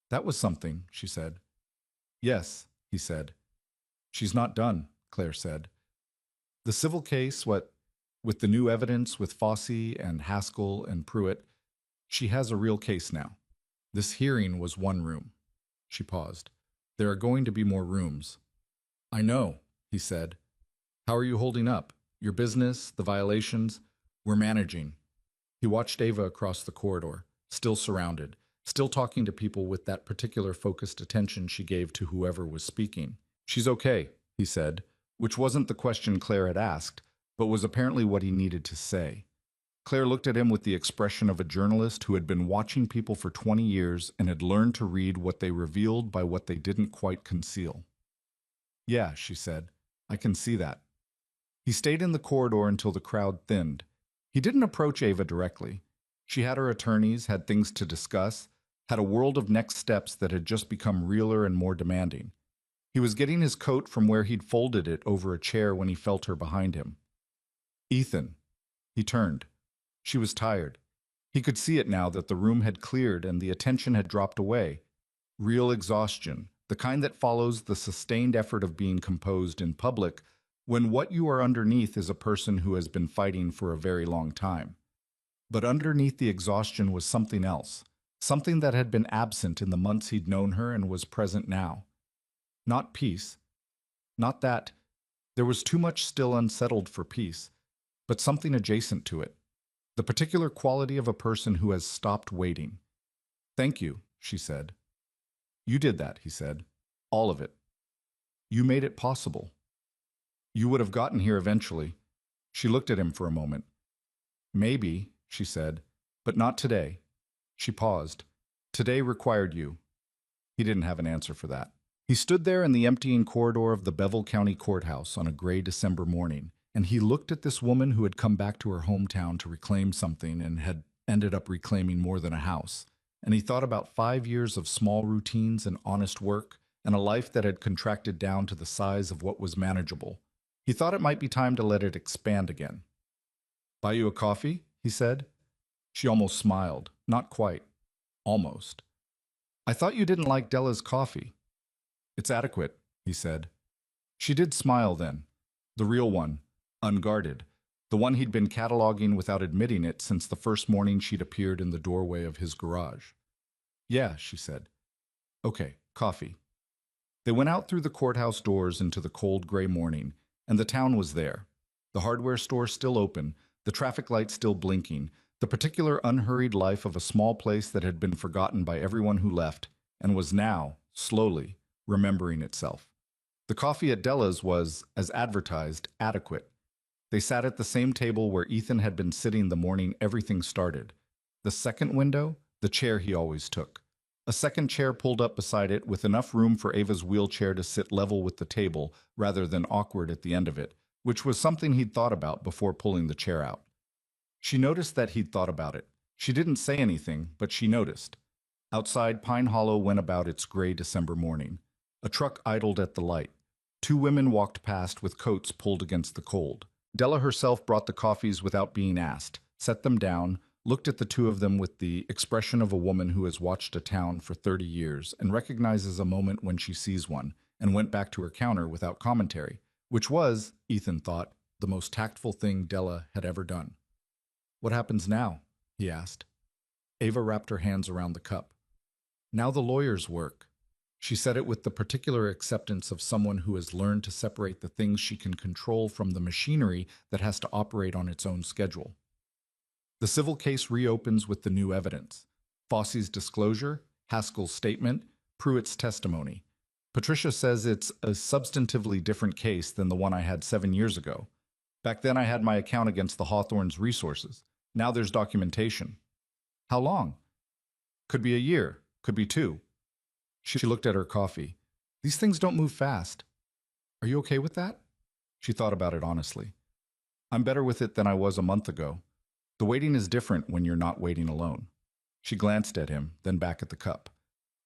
"That was something," she said. "Yes," he said. "She's not done," Claire said. "The civil case, with the new evidence with Fossey and Haskell and Pruitt, she has a real case now. This hearing was one room." She paused. "There are going to be more rooms." "I know," he said. "How are you holding up? Your business, the violations?" "We're managing." He watched Ava across the corridor, still surrounded, still talking to people with that particular focused attention she gave to whoever was speaking. "She's okay," he said, which wasn't the question Claire had asked, but was apparently what he needed to say. Claire looked at him with the expression of a journalist who had been watching people for 20 years and had learned to read what they revealed by what they didn't quite conceal. "Yeah," she said, "I can see that." He stayed in the corridor until the crowd thinned. He didn't approach Ava directly. She had her attorneys, had things to discuss, had a world of next steps that had just become realer and more demanding. He was getting his coat from where he'd folded it over a chair when he felt her behind him. "Ethan." He turned. She was tired. He could see it now that the room had cleared and the attention had dropped away. Real exhaustion, the kind that follows the sustained effort of being composed in public when what you are underneath is a person who has been fighting for a very long time. But underneath the exhaustion was something else, something that had been absent in the months he'd known her and was present now. Not peace. Not that. There was too much still unsettled for peace, but something adjacent to it. The particular quality of a person who has stopped waiting. "Thank you," she said. "You did that," he said. "All of it. You made it possible. You would have gotten here eventually." She looked at him for a moment. "Maybe," she said, "but not today." She paused. "Today required you." He didn't have an answer for that. He stood there in the emptying corridor of the Bevel County Courthouse on a gray December morning, and he looked at this woman who had come back to her hometown to reclaim something and had ended up reclaiming more than a house. And he thought about 5 years of small routines and honest work, and a life that had contracted down to the size of what was manageable. He thought it might be time to let it expand again. "Buy you a coffee?" he said. She almost smiled. Not quite. Almost. "I thought you didn't like Della's coffee." "It's adequate," he said. She did smile then. The real one. Unguarded. The one he'd been cataloging without admitting it since the first morning she'd appeared in the doorway of his garage. "Yeah," she said. "Okay, coffee." They went out through the courthouse doors into the cold gray morning, and the town was there. The hardware store still open, the traffic light still blinking, the particular unhurried life of a small place that had been forgotten by everyone who left, and was now, slowly, remembering itself. The coffee at Della's was, as advertised, adequate. They sat at the same table where Ethan had been sitting the morning everything started. The second window, the chair he always took. A second chair pulled up beside it with enough room for Ava's wheelchair to sit level with the table rather than awkward at the end of it, which was something he'd thought about before pulling the chair out. She noticed that he'd thought about it. She didn't say anything, but she noticed. Outside, Pine Hollow went about its gray December morning. A truck idled at the light. 2 women walked past with coats pulled against the cold. Della herself brought the coffees without being asked, set them down, looked at the two of them with the expression of a woman who has watched a town for 30 years and recognizes a moment when she sees one, and went back to her counter without commentary, which was, Ethan thought, the most tactful thing Della had ever done. "What happens now?" he asked. Ava wrapped her hands around the cup. "Now the lawyers work." She said it with the particular acceptance of someone who has learned to separate the things she can control from the machinery that has to operate on its own schedule. The civil case reopens with the new evidence: Fosse's disclosure, Haskell's statement, Pruitt's testimony. Patricia says it's a substantively different case than the one I had 7 years ago. Back then I had my account against the Hawthorne's resources. Now there's documentation. How long? Could be a year, could be 2. She looked at her coffee. These things don't move fast. Are you okay with that? She thought about it honestly. I'm better with it than I was a month ago. The waiting is different when you're not waiting alone. She glanced at him, then back at the cup.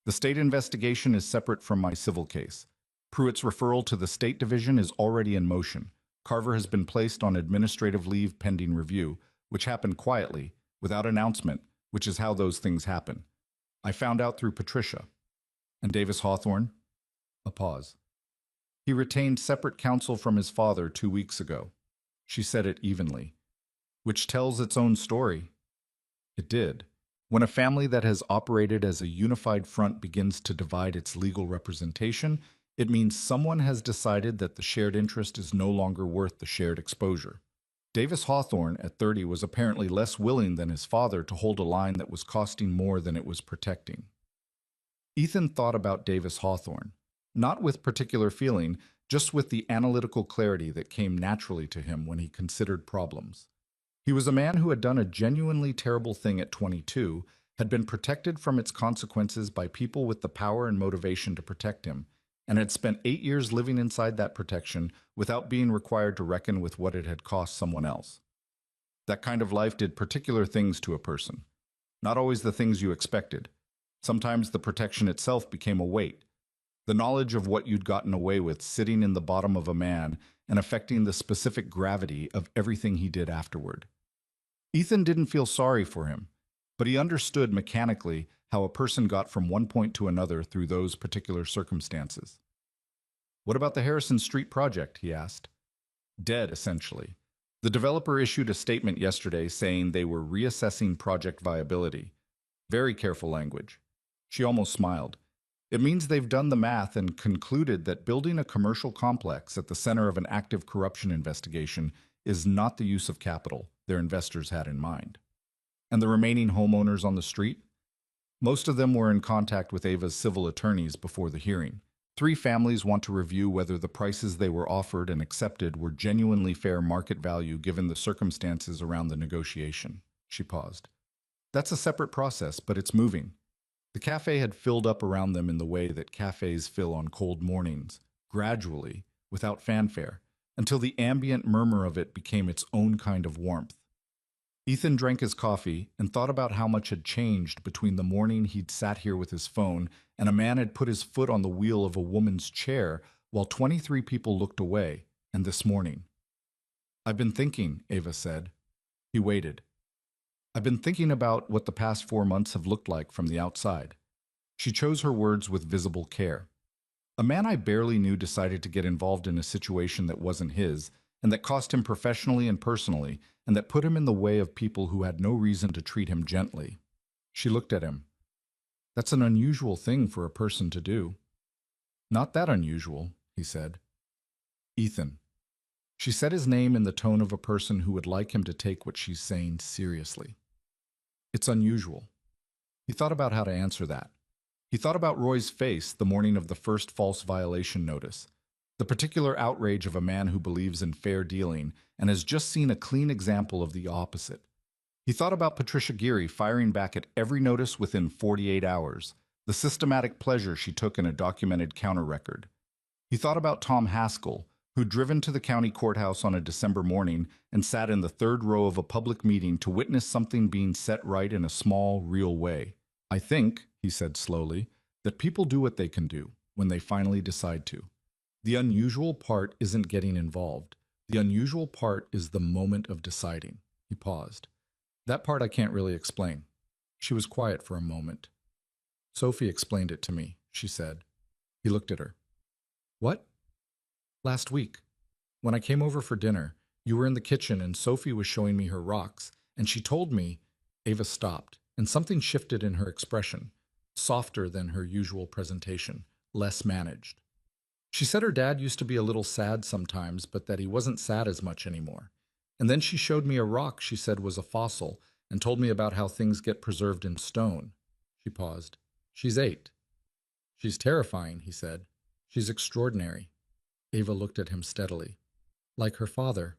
The state investigation is separate from my civil case. Pruitt's referral to the State Division is already in motion. Carver has been placed on administrative leave pending review, which happened quietly, without announcement, which is how those things happen. I found out through Patricia. And Davis Hawthorne? A pause. He retained separate counsel from his father 2 weeks ago. She said it evenly. Which tells its own story. It did. When a family that has operated as a unified front begins to divide its legal representation, it means someone has decided that the shared interest is no longer worth the shared exposure. Davis Hawthorne, at 30, was apparently less willing than his father to hold a line that was costing more than it was protecting. Ethan thought about Davis Hawthorne, not with particular feeling, just with the analytical clarity that came naturally to him when he considered problems. He was a man who had done a genuinely terrible thing at 22, had been protected from its consequences by people with the power and motivation to protect him, and had spent 8 years living inside that protection without being required to reckon with what it had cost someone else. That kind of life did particular things to a person, not always the things you expected. Sometimes the protection itself became a weight, the knowledge of what you'd gotten away with sitting in the bottom of a man and affecting the specific gravity of everything he did afterward. Ethan didn't feel sorry for him, but he understood mechanically how a person got from one point to another through those particular circumstances. "What about the Harrison Street project?" he asked. "Dead, essentially. The developer issued a statement yesterday saying they were reassessing project viability. Very careful language." She almost smiled. "It means they've done the math and concluded that building a commercial complex at the center of an active corruption investigation is not the use of capital their investors had in mind." "And the remaining homeowners on the street?" "Most of them were in contact with Ava's civil attorneys before the hearing. 3 families want to review whether the prices they were offered and accepted were genuinely fair market value given the circumstances around the negotiation." She paused. "That's a separate process, but it's moving." The cafe had filled up around them in the way that cafes fill on cold mornings, gradually, without fanfare, until the ambient murmur of it became its own kind of warmth. Ethan drank his coffee and thought about how much had changed between the morning he'd sat here with his phone and a man had put his foot on the wheel of a woman's chair while 23 people looked away, and this morning. "I've been thinking," Ava said. He waited. "I've been thinking about what the past 4 months have looked like from the outside." She chose her words with visible care. "A man I barely knew decided to get involved in a situation that wasn't his, and that cost him professionally and personally, and that put him in the way of people who had no reason to treat him gently." She looked at him. "That's an unusual thing for a person to do." "Not that unusual," he said. "Ethan." She said his name in the tone of a person who would like him to take what she's saying seriously. "It's unusual." He thought about how to answer that. He thought about Roy's face the morning of the first false violation notice, the particular outrage of a man who believes in fair dealing and has just seen a clean example of the opposite. He thought about Patricia Geary firing back at every notice within 48 hours, the systematic pleasure she took in a documented counter-record. He thought about Tom Haskell, who'd driven to the county courthouse on a December morning and sat in the third row of a public meeting to witness something being set right in a small, real way. "I think," he said slowly, "that people do what they can do when they finally decide to. The unusual part isn't getting involved. The unusual part is the moment of deciding." He paused. That part I can't really explain. She was quiet for a moment. Sophie explained it to me, she said. He looked at her. What? Last week. When I came over for dinner, you were in the kitchen and Sophie was showing me her rocks, and she told me. Ava stopped, and something shifted in her expression, softer than her usual presentation, less managed. She said her dad used to be a little sad sometimes, but that he wasn't sad as much anymore. And then she showed me a rock she said was a fossil and told me about how things get preserved in stone. She paused. She's 8. She's terrifying, he said. She's extraordinary. Ava looked at him steadily. Like her father.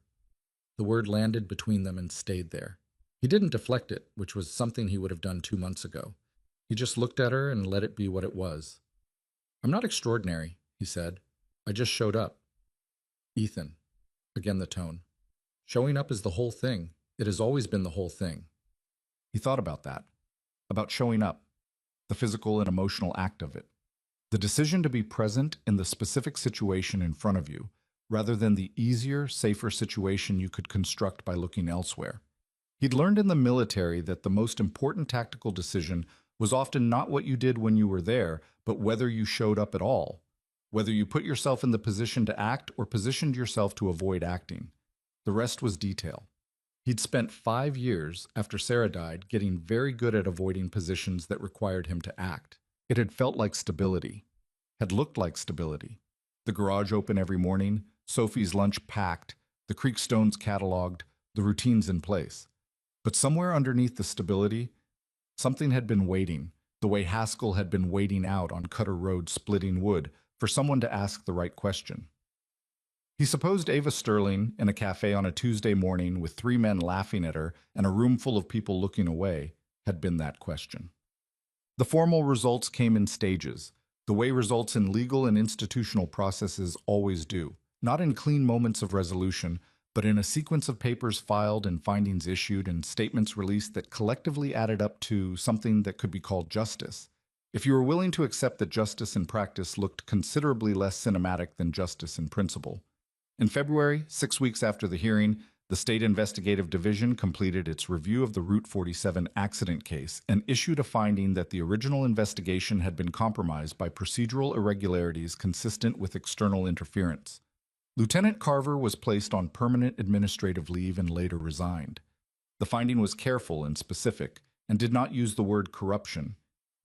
The word landed between them and stayed there. He didn't deflect it, which was something he would have done 2 months ago. He just looked at her and let it be what it was. I'm not extraordinary, he said. I just showed up. Ethan. Again the tone. Showing up is the whole thing. It has always been the whole thing. He thought about that. About showing up. The physical and emotional act of it. The decision to be present in the specific situation in front of you, rather than the easier, safer situation you could construct by looking elsewhere. He'd learned in the military that the most important tactical decision was often not what you did when you were there, but whether you showed up at all, whether you put yourself in the position to act or positioned yourself to avoid acting. The rest was detail. He'd spent 5 years, after Sarah died, getting very good at avoiding positions that required him to act. It had felt like stability, had looked like stability. The garage open every morning, Sophie's lunch packed, the creek stones cataloged, the routines in place. But somewhere underneath the stability, something had been waiting, the way Haskell had been waiting out on Cutter Road splitting wood for someone to ask the right question. He supposed Ava Sterling, in a cafe on a Tuesday morning with 3 men laughing at her and a room full of people looking away, had been that question. The formal results came in stages, the way results in legal and institutional processes always do, not in clean moments of resolution, but in a sequence of papers filed and findings issued and statements released that collectively added up to something that could be called justice. If you were willing to accept that justice in practice looked considerably less cinematic than justice in principle. In February, 6 weeks after the hearing, the State Investigative Division completed its review of the Route 47 accident case and issued a finding that the original investigation had been compromised by procedural irregularities consistent with external interference. Lieutenant Carver was placed on permanent administrative leave and later resigned. The finding was careful and specific and did not use the word corruption.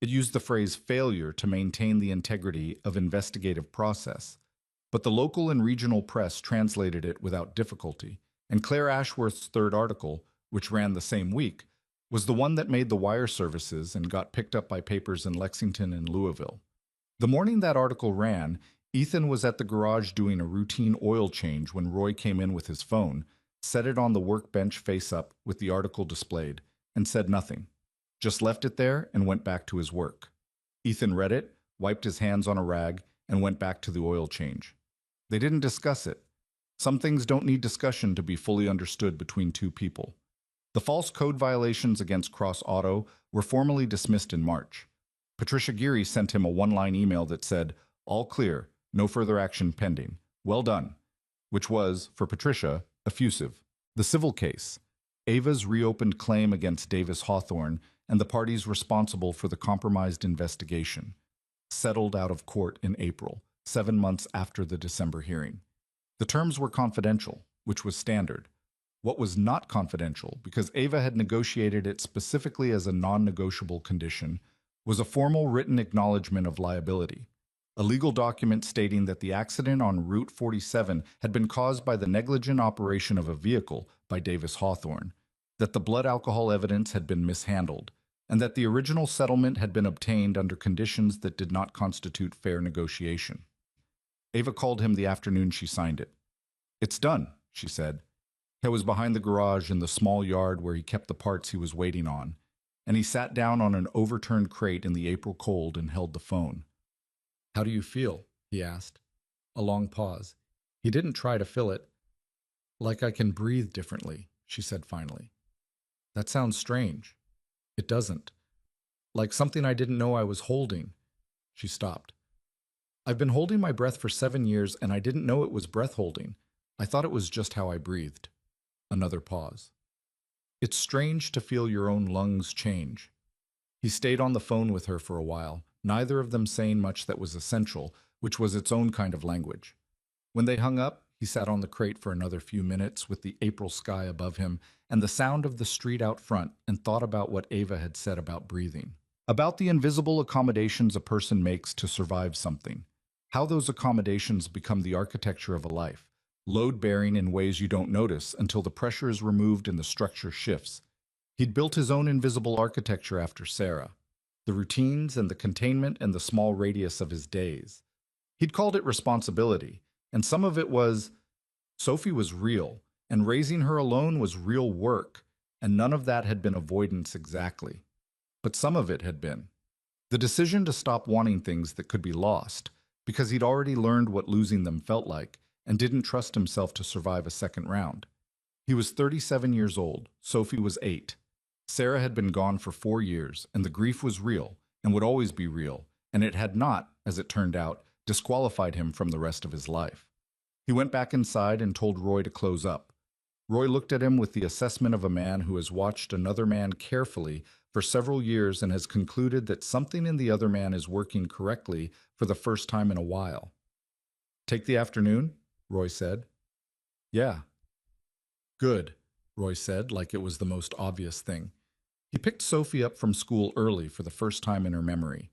It used the phrase failure to maintain the integrity of investigative process. But the local and regional press translated it without difficulty, and Claire Ashworth's third article, which ran the same week, was the one that made the wire services and got picked up by papers in Lexington and Louisville. The morning that article ran, Ethan was at the garage doing a routine oil change when Roy came in with his phone, set it on the workbench face up with the article displayed, and said nothing. Just left it there and went back to his work. Ethan read it, wiped his hands on a rag, and went back to the oil change. They didn't discuss it. Some things don't need discussion to be fully understood between two people. The false code violations against Cross Auto were formally dismissed in March. Patricia Geary sent him a one-line email that said, "All clear, no further action pending. Well done," which was, for Patricia, effusive. The civil case, Ava's reopened claim against Davis Hawthorne and the parties responsible for the compromised investigation, settled out of court in April, 7 months after the December hearing. The terms were confidential, which was standard. What was not confidential, because Ava had negotiated it specifically as a non-negotiable condition, was a formal written acknowledgement of liability, a legal document stating that the accident on Route 47 had been caused by the negligent operation of a vehicle by Davis Hawthorne, that the blood alcohol evidence had been mishandled, and that the original settlement had been obtained under conditions that did not constitute fair negotiation. Ava called him the afternoon she signed it. "It's done," she said. He was behind the garage in the small yard where he kept the parts he was waiting on, and he sat down on an overturned crate in the April cold and held the phone. "How do you feel?" he asked. A long pause. He didn't try to fill it. "Like I can breathe differently," she said finally. "That sounds strange." "It doesn't. Like something I didn't know I was holding." She stopped. "I've been holding my breath for 7 years, and I didn't know it was breath holding. I thought it was just how I breathed." Another pause. It's strange to feel your own lungs change. He stayed on the phone with her for a while, neither of them saying much that was essential, which was its own kind of language. When they hung up, he sat on the crate for another few minutes with the April sky above him and the sound of the street out front and thought about what Ava had said about breathing. About the invisible accommodations a person makes to survive something. How those accommodations become the architecture of a life, load-bearing in ways you don't notice until the pressure is removed and the structure shifts. He'd built his own invisible architecture after Sarah, the routines and the containment and the small radius of his days. He'd called it responsibility, and some of it was Sophie was real, and raising her alone was real work, and none of that had been avoidance exactly. But some of it had been. The decision to stop wanting things that could be lost, because he'd already learned what losing them felt like, and didn't trust himself to survive a second round. He was 37 years old, Sophie was 8. Sarah had been gone for 4 years, and the grief was real, and would always be real, and it had not, as it turned out, disqualified him from the rest of his life. He went back inside and told Roy to close up. Roy looked at him with the assessment of a man who has watched another man carefully for several years and has concluded that something in the other man is working correctly for the first time in a while. "Take the afternoon?" Roy said. "Yeah." "Good," Roy said, like it was the most obvious thing. He picked Sophie up from school early for the first time in her memory.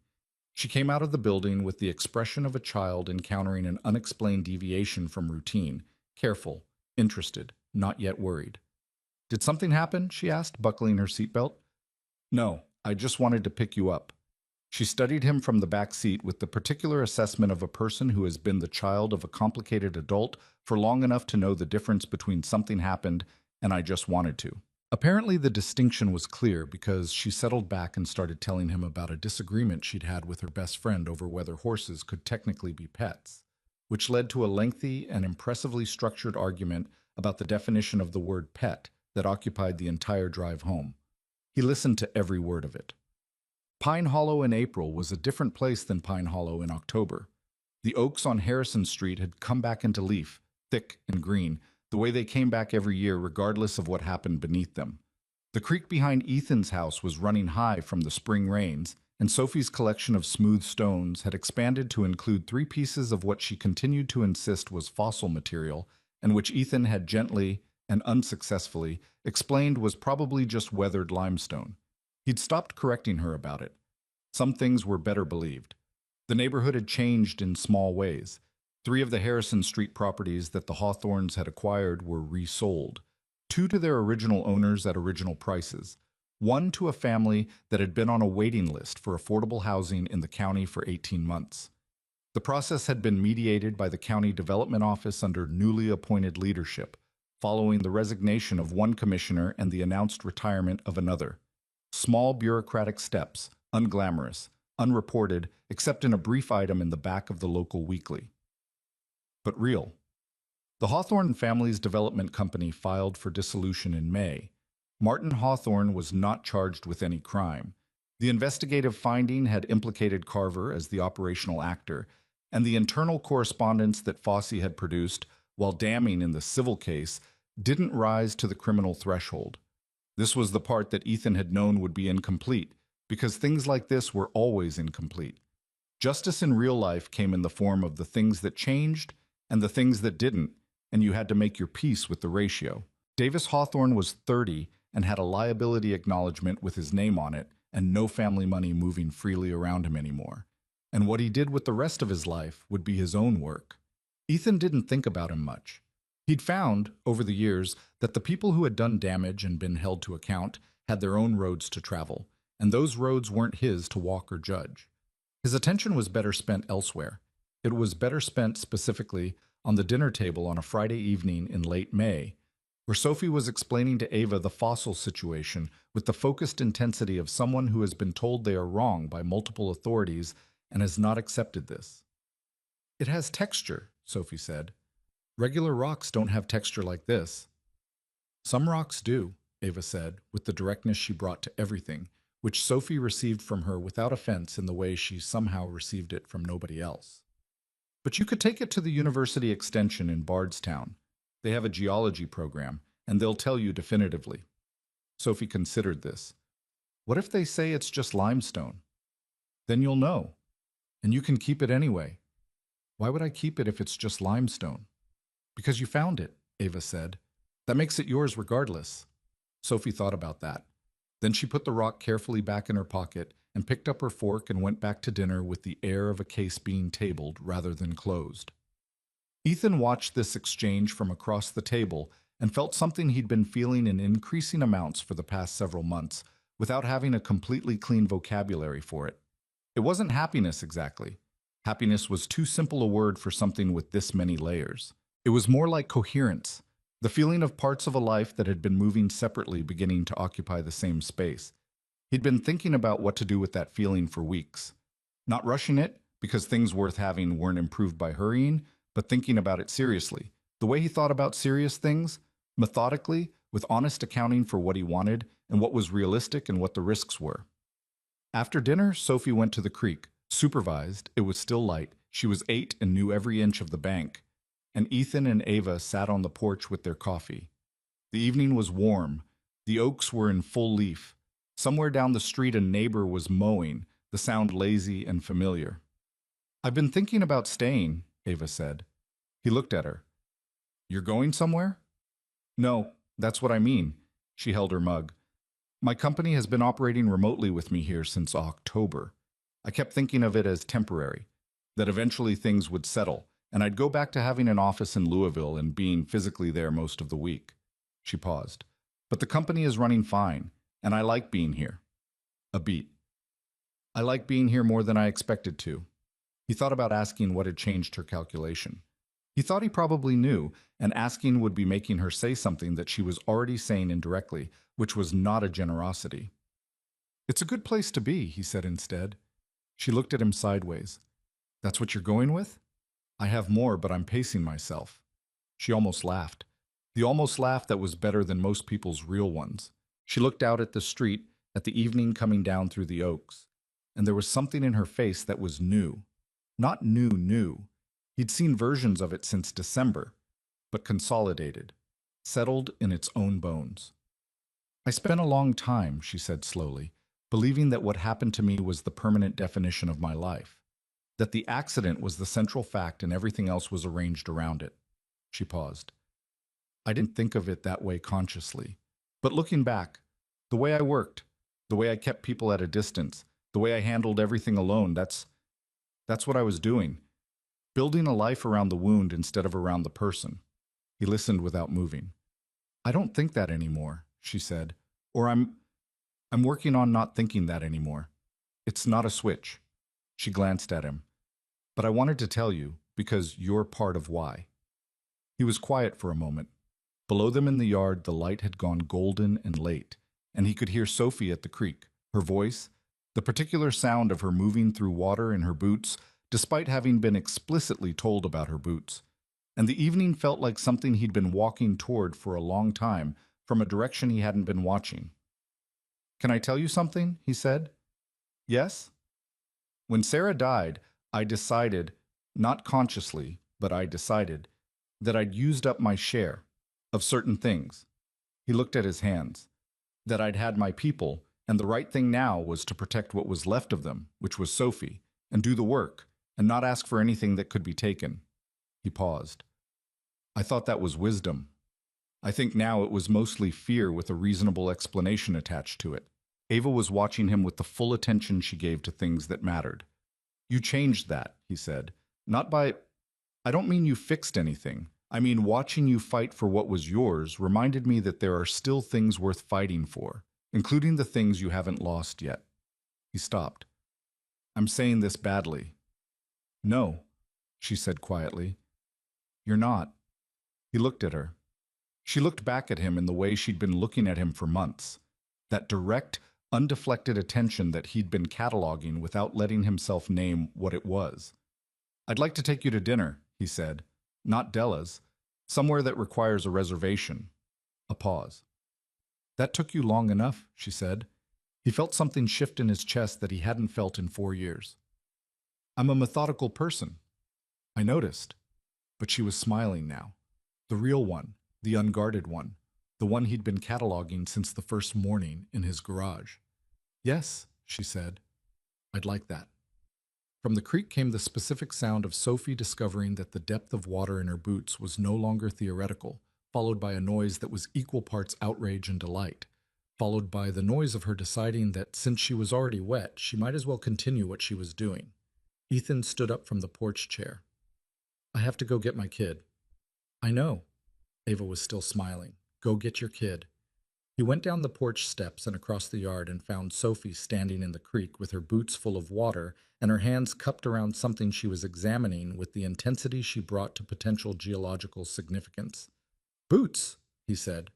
She came out of the building with the expression of a child encountering an unexplained deviation from routine, careful, interested, not yet worried. "Did something happen?" she asked, buckling her seatbelt. "No, I just wanted to pick you up." She studied him from the back seat with the particular assessment of a person who has been the child of a complicated adult for long enough to know the difference between something happened and "I just wanted to." Apparently the distinction was clear because she settled back and started telling him about a disagreement she'd had with her best friend over whether horses could technically be pets, which led to a lengthy and impressively structured argument about the definition of the word pet that occupied the entire drive home. He listened to every word of it. Pine Hollow in April was a different place than Pine Hollow in October. The oaks on Harrison Street had come back into leaf, thick and green, the way they came back every year regardless of what happened beneath them. The creek behind Ethan's house was running high from the spring rains, and Sophie's collection of smooth stones had expanded to include 3 pieces of what she continued to insist was fossil material, and which Ethan had gently and unsuccessfully explained was probably just weathered limestone. He'd stopped correcting her about it. Some things were better believed. The neighborhood had changed in small ways. 3 of the Harrison Street properties that the Hawthorns had acquired were resold. 2 to their original owners at original prices. 1 to a family that had been on a waiting list for affordable housing in the county for 18 months. The process had been mediated by the county development office under newly appointed leadership, following the resignation of one commissioner and the announced retirement of another. Small bureaucratic steps, unglamorous, unreported, except in a brief item in the back of the local weekly. But real. The Hawthorne family's development company filed for dissolution in May. Martin Hawthorne was not charged with any crime. The investigative finding had implicated Carver as the operational actor, and the internal correspondence that Fosse had produced, while damning in the civil case, didn't rise to the criminal threshold. This was the part that Ethan had known would be incomplete, because things like this were always incomplete. Justice in real life came in the form of the things that changed and the things that didn't, and you had to make your peace with the ratio. Davis Hawthorne was 30 and had a liability acknowledgement with his name on it and no family money moving freely around him anymore. And what he did with the rest of his life would be his own work. Ethan didn't think about him much. He'd found, over the years, that the people who had done damage and been held to account had their own roads to travel, and those roads weren't his to walk or judge. His attention was better spent elsewhere. It was better spent specifically on the dinner table on a Friday evening in late May, where Sophie was explaining to Ava the fossil situation with the focused intensity of someone who has been told they are wrong by multiple authorities and has not accepted this. "It has texture," Sophie said. "Regular rocks don't have texture like this." "Some rocks do," Ava said, with the directness she brought to everything, which Sophie received from her without offense in the way she somehow received it from nobody else. "But you could take it to the University Extension in Bardstown. They have a geology program, and they'll tell you definitively." Sophie considered this. What if they say it's just limestone? Then you'll know. And you can keep it anyway. Why would I keep it if it's just limestone? Because you found it, Ava said. That makes it yours regardless. Sophie thought about that. Then she put the rock carefully back in her pocket and picked up her fork and went back to dinner with the air of a case being tabled rather than closed. Ethan watched this exchange from across the table and felt something he'd been feeling in increasing amounts for the past several months without having a completely clean vocabulary for it. It wasn't happiness exactly. Happiness was too simple a word for something with this many layers. It was more like coherence, the feeling of parts of a life that had been moving separately beginning to occupy the same space. He'd been thinking about what to do with that feeling for weeks. Not rushing it, because things worth having weren't improved by hurrying, but thinking about it seriously. The way he thought about serious things, methodically, with honest accounting for what he wanted and what was realistic and what the risks were. After dinner, Sophie went to the creek. Supervised, it was still light. She was 8 and knew every inch of the bank. And Ethan and Ava sat on the porch with their coffee. The evening was warm. The oaks were in full leaf. Somewhere down the street a neighbor was mowing, the sound lazy and familiar. I've been thinking about staying, Ava said. He looked at her. You're going somewhere? No, that's what I mean. She held her mug. My company has been operating remotely with me here since October. I kept thinking of it as temporary, that eventually things would settle, and I'd go back to having an office in Louisville and being physically there most of the week. She paused. But the company is running fine, and I like being here. A beat. I like being here more than I expected to. He thought about asking what had changed her calculation. He thought he probably knew, and asking would be making her say something that she was already saying indirectly, which was not a generosity. It's a good place to be, he said instead. She looked at him sideways. That's what you're going with? I have more, but I'm pacing myself. She almost laughed. The almost laugh that was better than most people's real ones. She looked out at the street, at the evening coming down through the oaks, and there was something in her face that was new. Not new. He'd seen versions of it since December, but consolidated, settled in its own bones. I spent a long time, she said slowly, believing that what happened to me was the permanent definition of my life, that the accident was the central fact and everything else was arranged around it. She paused. I didn't think of it that way consciously, but looking back, the way I worked, the way I kept people at a distance, the way I handled everything alone, that's what I was doing. Building a life around the wound instead of around the person. He listened without moving. I don't think that anymore, she said, or I'm working on not thinking that anymore. It's not a switch. She glanced at him. But I wanted to tell you, because you're part of why. He was quiet for a moment. Below them in the yard, the light had gone golden and late, and he could hear Sophie at the creek, her voice, the particular sound of her moving through water in her boots, despite having been explicitly told about her boots. And the evening felt like something he'd been walking toward for a long time, from a direction he hadn't been watching. Can I tell you something? He said. Yes? When Sarah died, I decided, not consciously, but I decided, that I'd used up my share of certain things. He looked at his hands. That I'd had my people, and the right thing now was to protect what was left of them, which was Sophie, and do the work, and not ask for anything that could be taken. He paused. I thought that was wisdom. I think now it was mostly fear with a reasonable explanation attached to it. Ava was watching him with the full attention she gave to things that mattered. You changed that, he said. Not by... I don't mean you fixed anything. I mean watching you fight for what was yours reminded me that there are still things worth fighting for, including the things you haven't lost yet. He stopped. I'm saying this badly. No, she said quietly. You're not. He looked at her. She looked back at him in the way she'd been looking at him for months. That direct, undeflected attention that he'd been cataloging without letting himself name what it was. I'd like to take you to dinner, he said. Not Della's. Somewhere that requires a reservation. A pause. That took you long enough, she said. He felt something shift in his chest that he hadn't felt in 4 years. I'm a methodical person. I noticed. But she was smiling now. The real one, the unguarded one. the one he'd been cataloging since the first morning in his garage. "Yes," she said, "I'd like that." From the creek came the specific sound of Sophie discovering that the depth of water in her boots was no longer theoretical, followed by a noise that was equal parts outrage and delight, followed by the noise of her deciding that since she was already wet, she might as well continue what she was doing. Ethan stood up from the porch chair. "I have to go get my kid." "I know." Ava was still smiling. "Go get your kid." He went down the porch steps and across the yard and found Sophie standing in the creek with her boots full of water and her hands cupped around something she was examining with the intensity she brought to potential geological significance. "Boots," he said.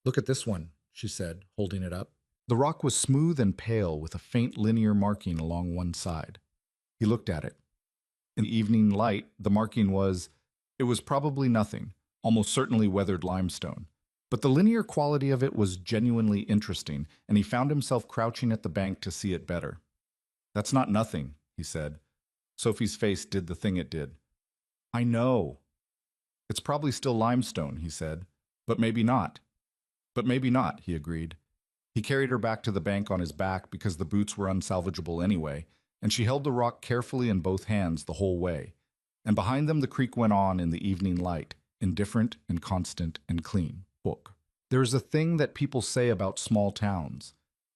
"Look at this one," she said, holding it up. The rock was smooth and pale with a faint linear marking along one side. He looked at it. In the evening light, the marking it was probably nothing, almost certainly weathered limestone. But the linear quality of it was genuinely interesting, and he found himself crouching at the bank to see it better. "That's not nothing," he said. Sophie's face did the thing it did. "I know." "It's probably still limestone," he said. "But maybe not." "But maybe not," he agreed. He carried her back to the bank on his back because the boots were unsalvageable anyway, and she held the rock carefully in both hands the whole way. And behind them the creek went on in the evening light, indifferent and constant and clean. Book. There is a thing that people say about small towns,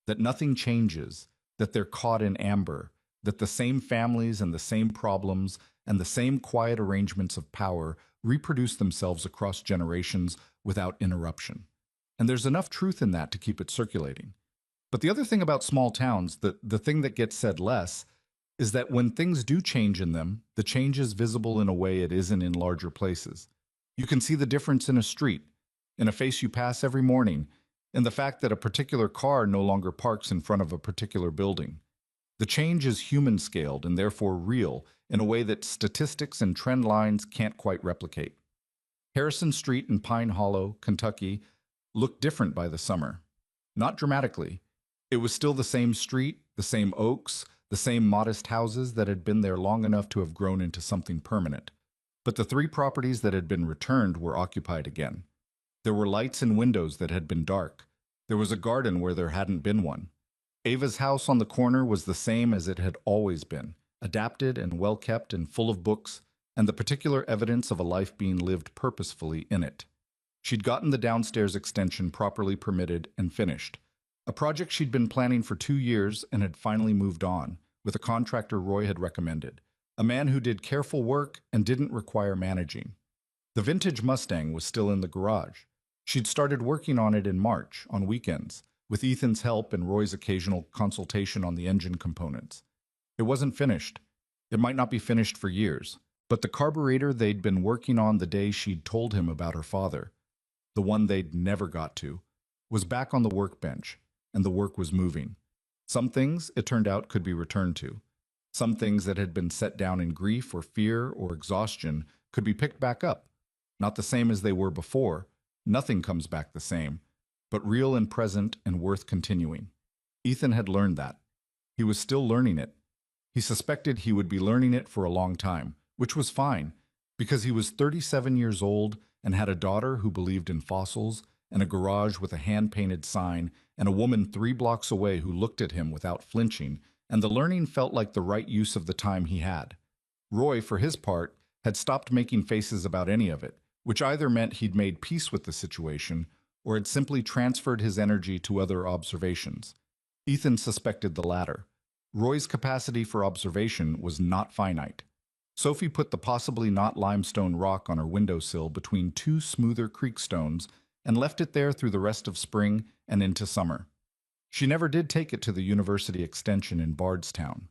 that nothing changes, that they're caught in amber, that the same families and the same problems and the same quiet arrangements of power reproduce themselves across generations without interruption. And there's enough truth in that to keep it circulating. But the other thing about small towns, the thing that gets said less, is that when things do change in them, the change is visible in a way it isn't in larger places. You can see the difference in a street, in a face you pass every morning, in the fact that a particular car no longer parks in front of a particular building. The change is human-scaled and therefore real in a way that statistics and trend lines can't quite replicate. Harrison Street in Pine Hollow, Kentucky, looked different by the summer. Not dramatically. It was still the same street, the same oaks, the same modest houses that had been there long enough to have grown into something permanent. But the 3 properties that had been returned were occupied again. There were lights in windows that had been dark. There was a garden where there hadn't been one. Ava's house on the corner was the same as it had always been, adapted and well-kept and full of books, and the particular evidence of a life being lived purposefully in it. She'd gotten the downstairs extension properly permitted and finished, a project she'd been planning for 2 years and had finally moved on, with a contractor Roy had recommended, a man who did careful work and didn't require managing. The vintage Mustang was still in the garage. She'd started working on it in March, on weekends, with Ethan's help and Roy's occasional consultation on the engine components. It wasn't finished. It might not be finished for years, but the carburetor they'd been working on the day she'd told him about her father, the one they'd never got to, was back on the workbench, and the work was moving. Some things, it turned out, could be returned to. Some things that had been set down in grief or fear or exhaustion could be picked back up. Not the same as they were before. Nothing comes back the same, but real and present and worth continuing. Ethan had learned that. He was still learning it. He suspected he would be learning it for a long time, which was fine, because he was 37 years old and had a daughter who believed in fossils, and a garage with a hand-painted sign, and a woman 3 blocks away who looked at him without flinching, and the learning felt like the right use of the time he had. Roy, for his part, had stopped making faces about any of it, which either meant he'd made peace with the situation or had simply transferred his energy to other observations. Ethan suspected the latter. Roy's capacity for observation was not finite. Sophie put the possibly not limestone rock on her windowsill between 2 smoother creek stones and left it there through the rest of spring and into summer. She never did take it to the university extension in Bardstown.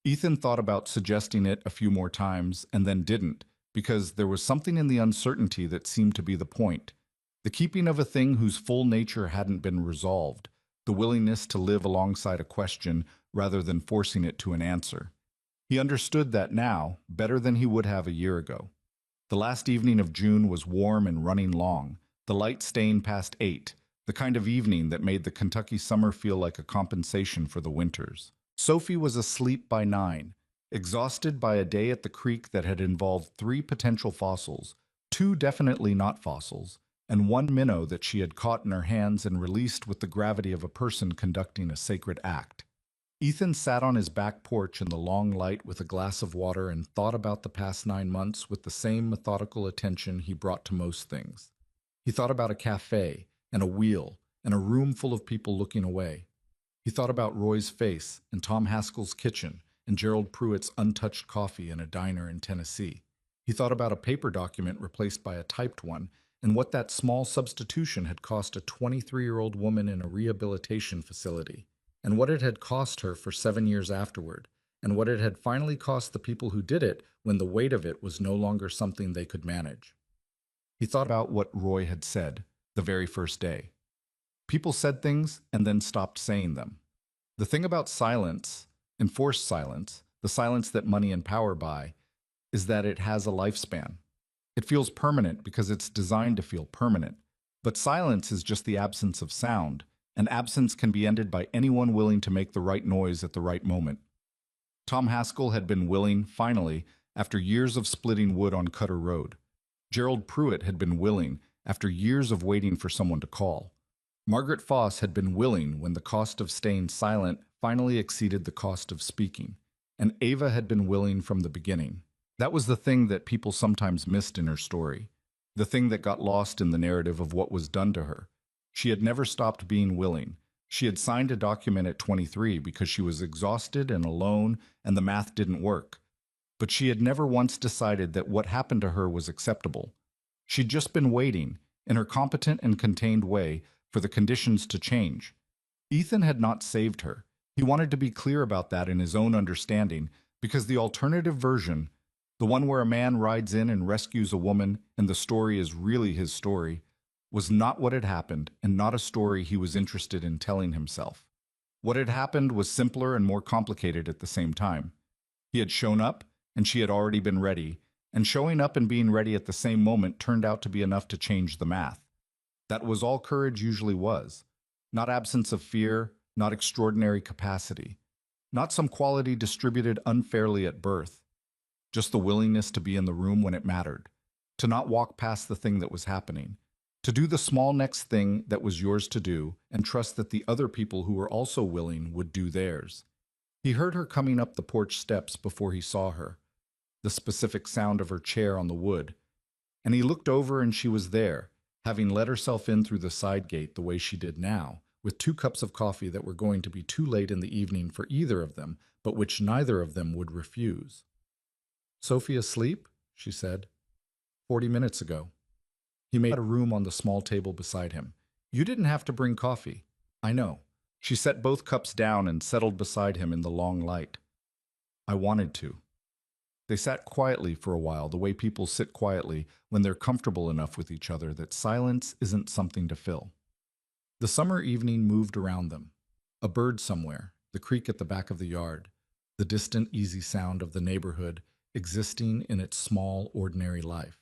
Ethan thought about suggesting it a few more times and then didn't, because there was something in the uncertainty that seemed to be the point. The keeping of a thing whose full nature hadn't been resolved, the willingness to live alongside a question rather than forcing it to an answer. He understood that now better than he would have a year ago. The last evening of June was warm and running long, the light staying past 8, the kind of evening that made the Kentucky summer feel like a compensation for the winters. Sophie was asleep by 9, exhausted by a day at the creek that had involved 3 potential fossils, 2 definitely not fossils, and one minnow that she had caught in her hands and released with the gravity of a person conducting a sacred act. Ethan sat on his back porch in the long light with a glass of water and thought about the past 9 months with the same methodical attention he brought to most things. He thought about a cafe, and a wheel, and a room full of people looking away. He thought about Roy's face, and Tom Haskell's kitchen, and Gerald Pruitt's untouched coffee in a diner in Tennessee. He thought about a paper document replaced by a typed one, and what that small substitution had cost a 23-year-old woman in a rehabilitation facility, and what it had cost her for 7 years afterward, and what it had finally cost the people who did it when the weight of it was no longer something they could manage. He thought about what Roy had said the very first day. People said things and then stopped saying them. The thing about silence, enforced silence, the silence that money and power buy, is that it has a lifespan. It feels permanent because it's designed to feel permanent. But silence is just the absence of sound, and absence can be ended by anyone willing to make the right noise at the right moment. Tom Haskell had been willing, finally, after years of splitting wood on Cutter Road. Gerald Pruitt had been willing, after years of waiting for someone to call. Margaret Foss had been willing when the cost of staying silent finally exceeded the cost of speaking. And Ava had been willing from the beginning. That was the thing that people sometimes missed in her story, the thing that got lost in the narrative of what was done to her. She had never stopped being willing. She had signed a document at 23 because she was exhausted and alone and the math didn't work. But she had never once decided that what happened to her was acceptable. She'd just been waiting, in her competent and contained way, for the conditions to change. Ethan had not saved her. He wanted to be clear about that in his own understanding, because the alternative version, the one where a man rides in and rescues a woman and the story is really his story, was not what had happened and not a story he was interested in telling himself. What had happened was simpler and more complicated at the same time. He had shown up, and she had already been ready, and showing up and being ready at the same moment turned out to be enough to change the math. That was all courage usually was. Not absence of fear, not extraordinary capacity, not some quality distributed unfairly at birth. Just the willingness to be in the room when it mattered, to not walk past the thing that was happening, to do the small next thing that was yours to do and trust that the other people who were also willing would do theirs. He heard her coming up the porch steps before he saw her, the specific sound of her chair on the wood, and he looked over and she was there, having let herself in through the side gate the way she did now, with 2 cups of coffee that were going to be too late in the evening for either of them, but which neither of them would refuse. "Sophie asleep?" she said. 40 minutes ago. He made a room on the small table beside him. "You didn't have to bring coffee." "I know." She set both cups down and settled beside him in the long light. "I wanted to." They sat quietly for a while, the way people sit quietly when they're comfortable enough with each other that silence isn't something to fill. The summer evening moved around them. A bird somewhere, the creek at the back of the yard, the distant, easy sound of the neighborhood existing in its small, ordinary life.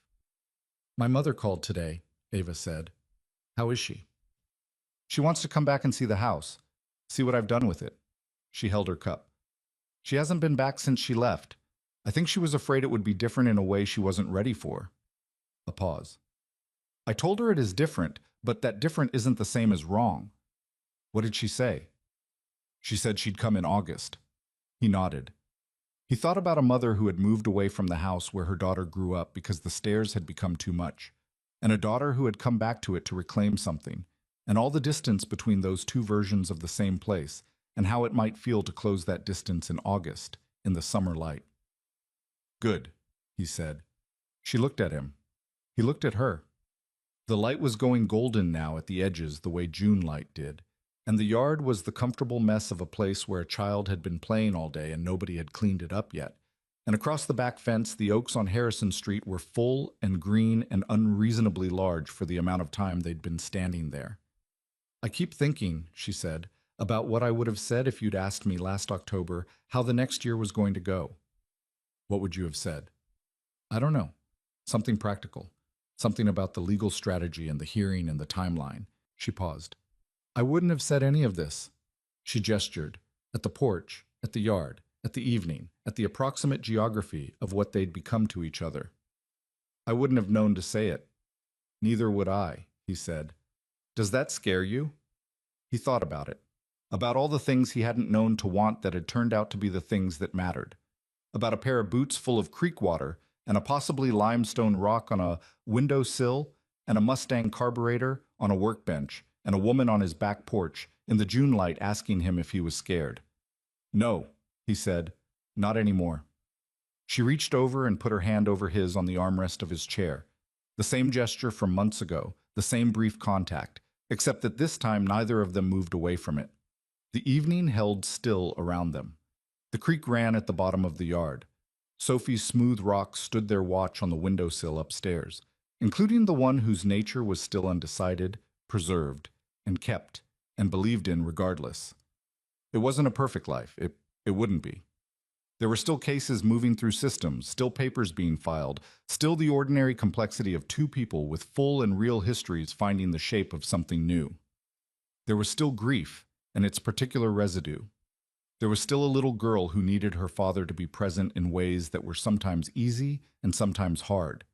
"My mother called today," Ava said. "How is she?" "She wants to come back and see the house, see what I've done with it." She held her cup. "She hasn't been back since she left. I think she was afraid it would be different in a way she wasn't ready for." A pause. "I told her it is different, but that different isn't the same as wrong." "What did she say?" "She said she'd come in August." He nodded. He thought about a mother who had moved away from the house where her daughter grew up because the stairs had become too much, and a daughter who had come back to it to reclaim something, and all the distance between those two versions of the same place, and how it might feel to close that distance in August, in the summer light. "Good," he said. She looked at him. He looked at her. The light was going golden now at the edges the way June light did, and the yard was the comfortable mess of a place where a child had been playing all day and nobody had cleaned it up yet. And across the back fence, the oaks on Harrison Street were full and green and unreasonably large for the amount of time they'd been standing there. "I keep thinking," she said, "about what I would have said if you'd asked me last October how the next year was going to go." "What would you have said?" "I don't know. Something practical. Something about the legal strategy and the hearing and the timeline." She paused. "I wouldn't have said any of this." She gestured. At the porch, at the yard, at the evening, at the approximate geography of what they'd become to each other. "I wouldn't have known to say it." "Neither would I," he said. Does that scare you? He thought about it. About all the things he hadn't known to want that had turned out to be the things that mattered. About a pair of boots full of creek water and a possibly limestone rock on a window sill and a Mustang carburetor on a workbench and a woman on his back porch in the June light asking him if he was scared. No, he said, not anymore. She reached over and put her hand over his on the armrest of his chair. The same gesture from months ago, the same brief contact, except that this time neither of them moved away from it. The evening held still around them. The creek ran at the bottom of the yard. Sophie's smooth rocks stood their watch on the windowsill upstairs, including the one whose nature was still undecided, preserved, and kept, and believed in regardless. It wasn't a perfect life. It wouldn't be. There were still cases moving through systems, still papers being filed, still the ordinary complexity of two people with full and real histories finding the shape of something new. There was still grief and its particular residue. There was still a little girl who needed her father to be present in ways that were sometimes easy and sometimes hard.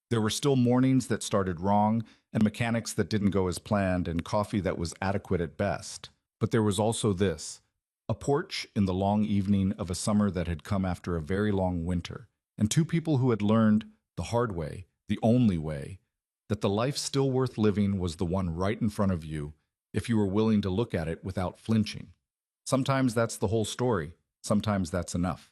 There were still mornings that started wrong and mechanics that didn't go as planned and coffee that was adequate at best. But there was also this. A porch in the long evening of a summer that had come after a very long winter, and two people who had learned, the hard way, the only way, that the life still worth living was the one right in front of you, if you were willing to look at it without flinching. Sometimes that's the whole story, sometimes that's enough.